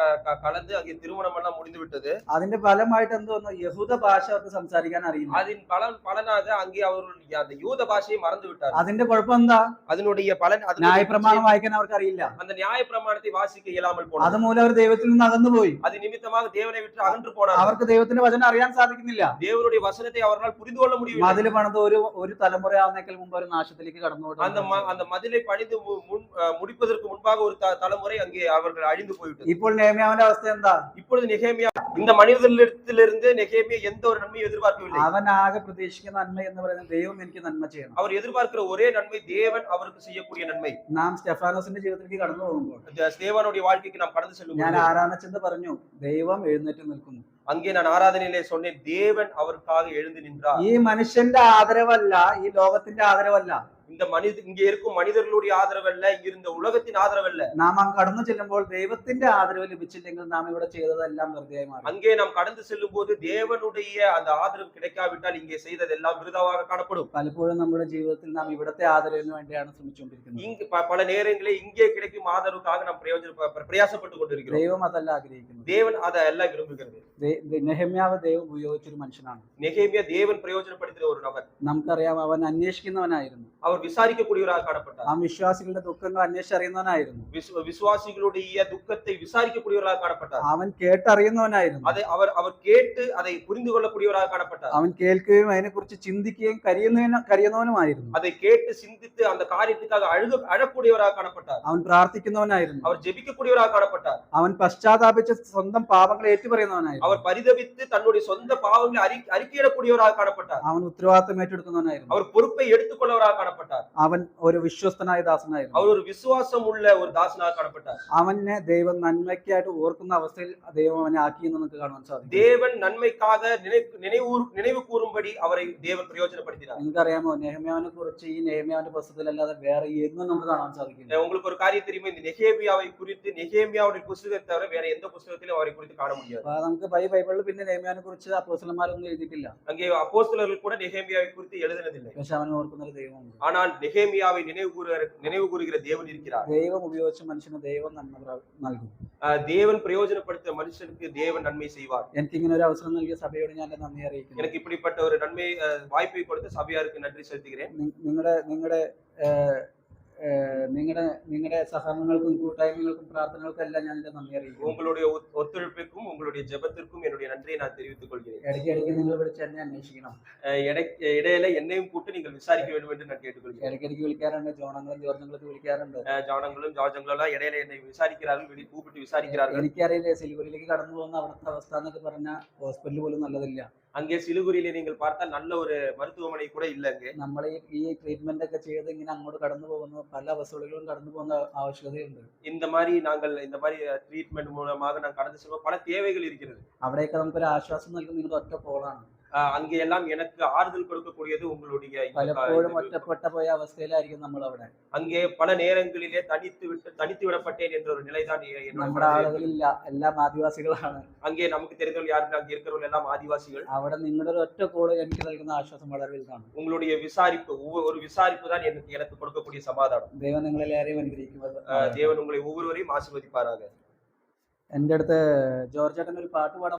கலந்து அங்கே திருமணம் எல்லாம் முடிந்து விட்டது. അതിന്റെ ഫലമായിട്ട് എന്ത് വന്നു? യഹൂദ ഭാഷ അവർക്ക് സംസാരിക്കാൻ അറിയില്ല. அதன் பலனாக அங்கே அவர்கள் அந்த யூத பாஷையை மறந்து விட்டார். അതിന്റെ കുഴപ്പം എന്താ? அதனுடைய பலன் ന്യായപ്രമാണം വായിക്കാൻ അവർക്ക് അറിയില്ല. அந்த நியாயப்பிரமாணத்தை வாசிக்க இயலாமல் போனது. അതുമൂലം അവർ ദൈവത്തിൽ നിന്ന് അകന്നുപോയി. அது நிமித்தமாக தேவனை விட்டு அகன்று போனார்கள். അവർക്ക് ദൈവത്തിന്റെ വചനം അറിയാൻ സാധിക്കുന്നില്ല. தேவனுடைய வசனத்தை அவர்களால் புரிந்து கொள்ள முடியவில்லை. മതിൽ പണിത് ഒരു തലമുറ ആവുന്നേക്കാൾ മുമ്പ് ഒരു നാശത്തിലേക്ക് കടന്നു. அந்த மதிலை பணிந்து முடிப்பதற்கு முன்பாக ஒரு தலைமுறை அங்கே அவர்கள் அழிந்து போய்விட்டது. ഇപ്പോൾ നെഹെമ്യാവിന്റെ അവസ്ഥ എന്താ? இப்பொழுது நெகேமியா இந்த மனிதர்களிடத்திலிருந்து நெகேமியா எந்த ஒரு நன்மையும் எதிர்பார்க்கவில்லை. അവൻ ആകെ പ്രതീക്ഷിക്കുന്ന നന്മ എന്ന് പറയുന്നത് ദൈവം എനിക്ക് നന്മ ചെയ്യണം. அவர் எதிர்பார்க்கிற ஒரே நன்மை தேவன் அவருக்கு செய்யக்கூடிய நன்மை. നാം സ്റ്റെഫാനോസിന്റെ ജീവിതത്തിലേക്ക് കടന്നു പോകുമ്പോൾ ஸ்தேவானுடைய வாழ்க்கைக்கு நாம் கடந்து ഞാൻ செல்லும்போது ആരാധനച്ചെന്ന് പറഞ്ഞു, ദൈവം എഴുന്നേറ്റ് നിൽക്കുന്നു. அங்கே நான் ஆராதனையிலே சொன்னேன், தேவன் அவருக்காக எழுந்து நின்றார். ഈ മനുഷ്യന്റെ ആദരവല്ല, ഈ ലോകത്തിന്റെ ആദരവല്ല. இந்த இங்க இருக்கும் மனிதர்களுடைய ஆதரவல்ல, இங்க இருந்த உலகத்தின் ஆதரவல்ல. നാം അങ്ങ് കടന്നു ചെല്ലുമ്പോൾ ദൈവത്തിന്റെ ആദരവ് ലഭിച്ചില്ലെങ്കിൽ നാം ഇവിടെ ചെയ്തതെല്ലാം വെറുതെയായി മാറും. அங்கே நாம் கடந்து செல்லும் போது தேவனுடைய அந்த ஆதரவு கிடைக்காவிட்டால் இங்கே செய்ததெல்லாம் விருதாவாக காணப்படும். പലപ്പോഴും നമ്മുടെ ജീവിതത്തിൽ നാം ഇവിടത്തെ ആദരവിന് വേണ്ടിയാണ് ശ്രമിച്ചുകൊണ്ടിരിക്കുന്നത്. இங்கு பல நேரங்களில் இங்கே கிடைக்கும் ஆதரவுக்காக நாம் பிரயாசப்பட்டு கொண்டிருக்கிறோம். ദൈവം അതല്ല ആഗ്രഹിക്കുന്നത്. தேவன் அதெல்லாம் விரும்புகிறது. നെഹമ്യാവ് ദൈവം ഉപയോഗിച്ചൊരു മനുഷ്യനാണ്. நெகேமியா தேவன் பிரயோஜனப்படுத்துகிற ஒரு நபர். നമുക്കറിയാം, അവൻ അന്വേഷിക്കുന്നവനായിരുന്നു. அவர் விசாரிக்கக்கூடியவராக காணப்பட்டார். ആ വിശ്വാസികളുടെ ദുഃഖങ്ങൾ അന്വേഷിച്ചറിയുന്നവനായിരുന്നു. விசுவாசிகளுடைய துக்கத்தை விசாரிக்கக்கூடியவராக காணப்பட்டார். അവൻ കേട്ടറിയുന്നവനായിരുന്നു. அதை அவர் கேட்டு அதை புரிந்து கொள்ளக்கூடியவராக காணப்பட்டார். അവൻ കേൾക്കുകയും അതിനെക്കുറിച്ച് ചിന്തിക്കുകയും കരയുന്നവനുമായിരുന്നു. அதை கேட்டு சிந்தித்து அந்த காரியத்துக்காக அழக்கூடியவராக காணப்பட்டார். അവൻ പ്രാർത്ഥിക്കുന്നവനായിരുന്നു. அவர் ஜெபிக்கக்கூடியவராக காணப்பட்டார். അവൻ പശ്ചാത്താപിച്ച് സ്വന്തം പാപങ്ങളെ ഏറ്റുപറയുന്നവനായിരുന്നു. அவர் பரிதபித்து தன்னுடைய சொந்த பாவங்களை அறிக்கையிடக்கூடியவராக காணப்பட்டார். അവൻ ഉത്തരവാദിത്തം ഏറ്റെടുക്കുന്നവനായിരുന്നു. அவர் பொறுப்பை எடுத்துக்கொள்ளவராக காணப்பட்டார். അവൻ ഒരു വിശ്വസ്തനായ ദാസനായിരുന്നു. அவர் ஒரு விசுவாசம் உள்ள ஒரு தாசனாக காணப்பட்டார். അവനെ ദൈവം നന്മയ്ക്കായിട്ട് ഓർക്കുന്ന അവസ്ഥയിൽ ദൈവം അവനെ ആക്കിയെന്ന് നമുക്ക് കാണാൻ സാധിക്കും. தேவன் நன்மைக்காக நினைவு கூறும்படி அவரை தேவன் பிரயோஜனப்படுத்தினார். നിങ്ങൾക്കറിയാമോ, നെഹമ്യാവിനെ കുറിച്ച് ഈ നെഹമ്യാവിന്റെ പുസ്തകത്തിലല്ലാതെ വേറെ എങ്ങും നമുക്ക് കാണാൻ സാധിക്കില്ല. உங்களுக்கு ஒரு காரியம் தெரியுமா, இந்த நெகேமியாவை குறித்து நெகேமியாவுடைய புத்தகத்தை தவிர வேற எந்த புத்தகத்திலும் அவரை குறித்து காண முடியாது. നമുക്ക് ബൈബിളിൽ പിന്നെ നെഹമ്യാവിനെ കുറിച്ച് അപ്പോസ്തലന്മാരൊന്നും എഴുതിയിട്ടില്ല. அங்கே அப்போஸ்தலர்கள் கூட நெகேமியாவை குறித்து எழுதினதில்லை. പക്ഷെ അവനെ ഓർക്കുന്ന ഒരു ദൈവമുണ്ട്. ஆனால் நெகேமியாவை நினைவு கூறுகிற தேவன் இருக்கிறார். ദൈവം ഉപയോഗിച്ച മനുഷ്യന് ദൈവം നന്മ നൽകും. தேவன் பிரயோஜனப்படுத்த மனுஷனுக்கு தேவன் நன்மை செய்வார். എനിക്കിങ്ങനെ ഒരു അവസരം നൽകിയ സഭയോട് ഞാൻ നന്ദി അറിയിക്കുന്നു. எனக்கு இப்படிப்பட்ட ஒரு நன்மை வாய்ப்பை கொடுத்த சபையாருக்கு நன்றி செலுத்துகிறேன். നിങ്ങളുടെ സഹകരണങ്ങൾക്കും കൂട്ടായ്മകൾക്കും പ്രാർത്ഥനകൾക്കും എല്ലാം ഞാൻ നന്ദി അറിയിക്കുന്നു. உங்களுடைய ஒத்துழைப்புக்கும் உங்களுடைய ஜெபத்திற்கும் என்னுடைய நன்றியை நான் தெரிவித்துக் கொள்கிறேன். ഇടയ്ക്കിടയ്ക്ക് നിങ്ങൾ വിളിച്ച് എന്നെ അന്വേഷിക്കണം. இடையில என்னையும் கூட்டு நீங்கள் விசாரிக்க வேண்டும் என்று நான் கேட்டுக்கொள்கிறேன். ഇടയ്ക്കിടയ്ക്ക് വിളിക്കാറുണ്ട്, ജോണങ്ങളും ജോർജങ്ങളൊക്കെ വിളിക്കാറുണ്ട്. ஜானங்களும் ஜார்ஜங்களும் எல்லாம் இடையில என்னை விசாரிக்கிறார்கள், கூப்பிட்டு விசாரிக்கிறார்கள். എനിക്കറിയില്ല, സിലിഗുരിയിലേക്ക് കടന്നു പോകുന്ന അവിടുത്തെ അവസ്ഥ എന്നൊക്കെ പറഞ്ഞാൽ ഹോസ്പിറ്റൽ പോലും നല്ലതില്ല. அங்கே சிலிகுரியில நீங்கள் பார்த்தால் நல்ல ஒரு மருத்துவமனை கூட இல்லங்க. നമ്മൾ ഈ ട്രീറ്റ്മെന്റ് ഒക്കെ ചെയ്ത് ഇങ്ങനെ അങ്ങോട്ട് കടന്നു പോകുന്ന പല അവസ്ഥകളിലും കടന്നു പോകുന്ന ആവശ്യകതയുണ്ട്. இந்த மாதிரி ட்ரீட்மெண்ட் மூலமாக நான் கடந்து செல்வோம், பல தேவைகள் இருக்கிறது. അവിടെയൊക്കെ നമുക്കൊരു ആശ്വാസം നൽകുന്ന നിങ്ങളുടെ ഒറ്റ കോളാണ്. அங்கே எல்லாம் எனக்கு ஆறுதல் கொடுக்கக்கூடியது உங்களுடைய പലപ്പോഴും ഒറ്റപ്പെട്ട പോയ അവസ്ഥയിലായിരിക്കും നമ്മൾ അവിടെ. அங்கே பல நேரங்களிலே தனித்து விடப்பட்டேன் என்ற ஒரு நிலைதான் നമ്മുടെ ആളുകളില്ല, എല്ലാം ആദിവാസികളാണ്. அங்கே நமக்கு தெரிந்தவர்கள் யாருக்கு, அங்கே இருக்கிறவர்கள் எல்லாம் ஆதிவாசிகள். അവിടെ നിങ്ങളുടെ ഒരു ഒറ്റ കോള് എനിക്ക് നൽകുന്ന ആശ്വാസം വളരെ വലുതാണ്. உங்களுடைய விசாரிப்பு, ஒரு விசாரிப்பு தான் எனக்கு கொடுக்கக்கூடிய சமாதானம். ദൈവം നിങ്ങളെല്ലാവരെയും അനുഗ്രഹിക്കുന്നത്. தேவன் உங்களை ஒவ்வொருவரையும் ஆசீர்வதிப்பாராக. എന്റെ അടുത്ത് ജോർജ് ചേട്ടൻ ഒരു പാട്ട് പാടാൻ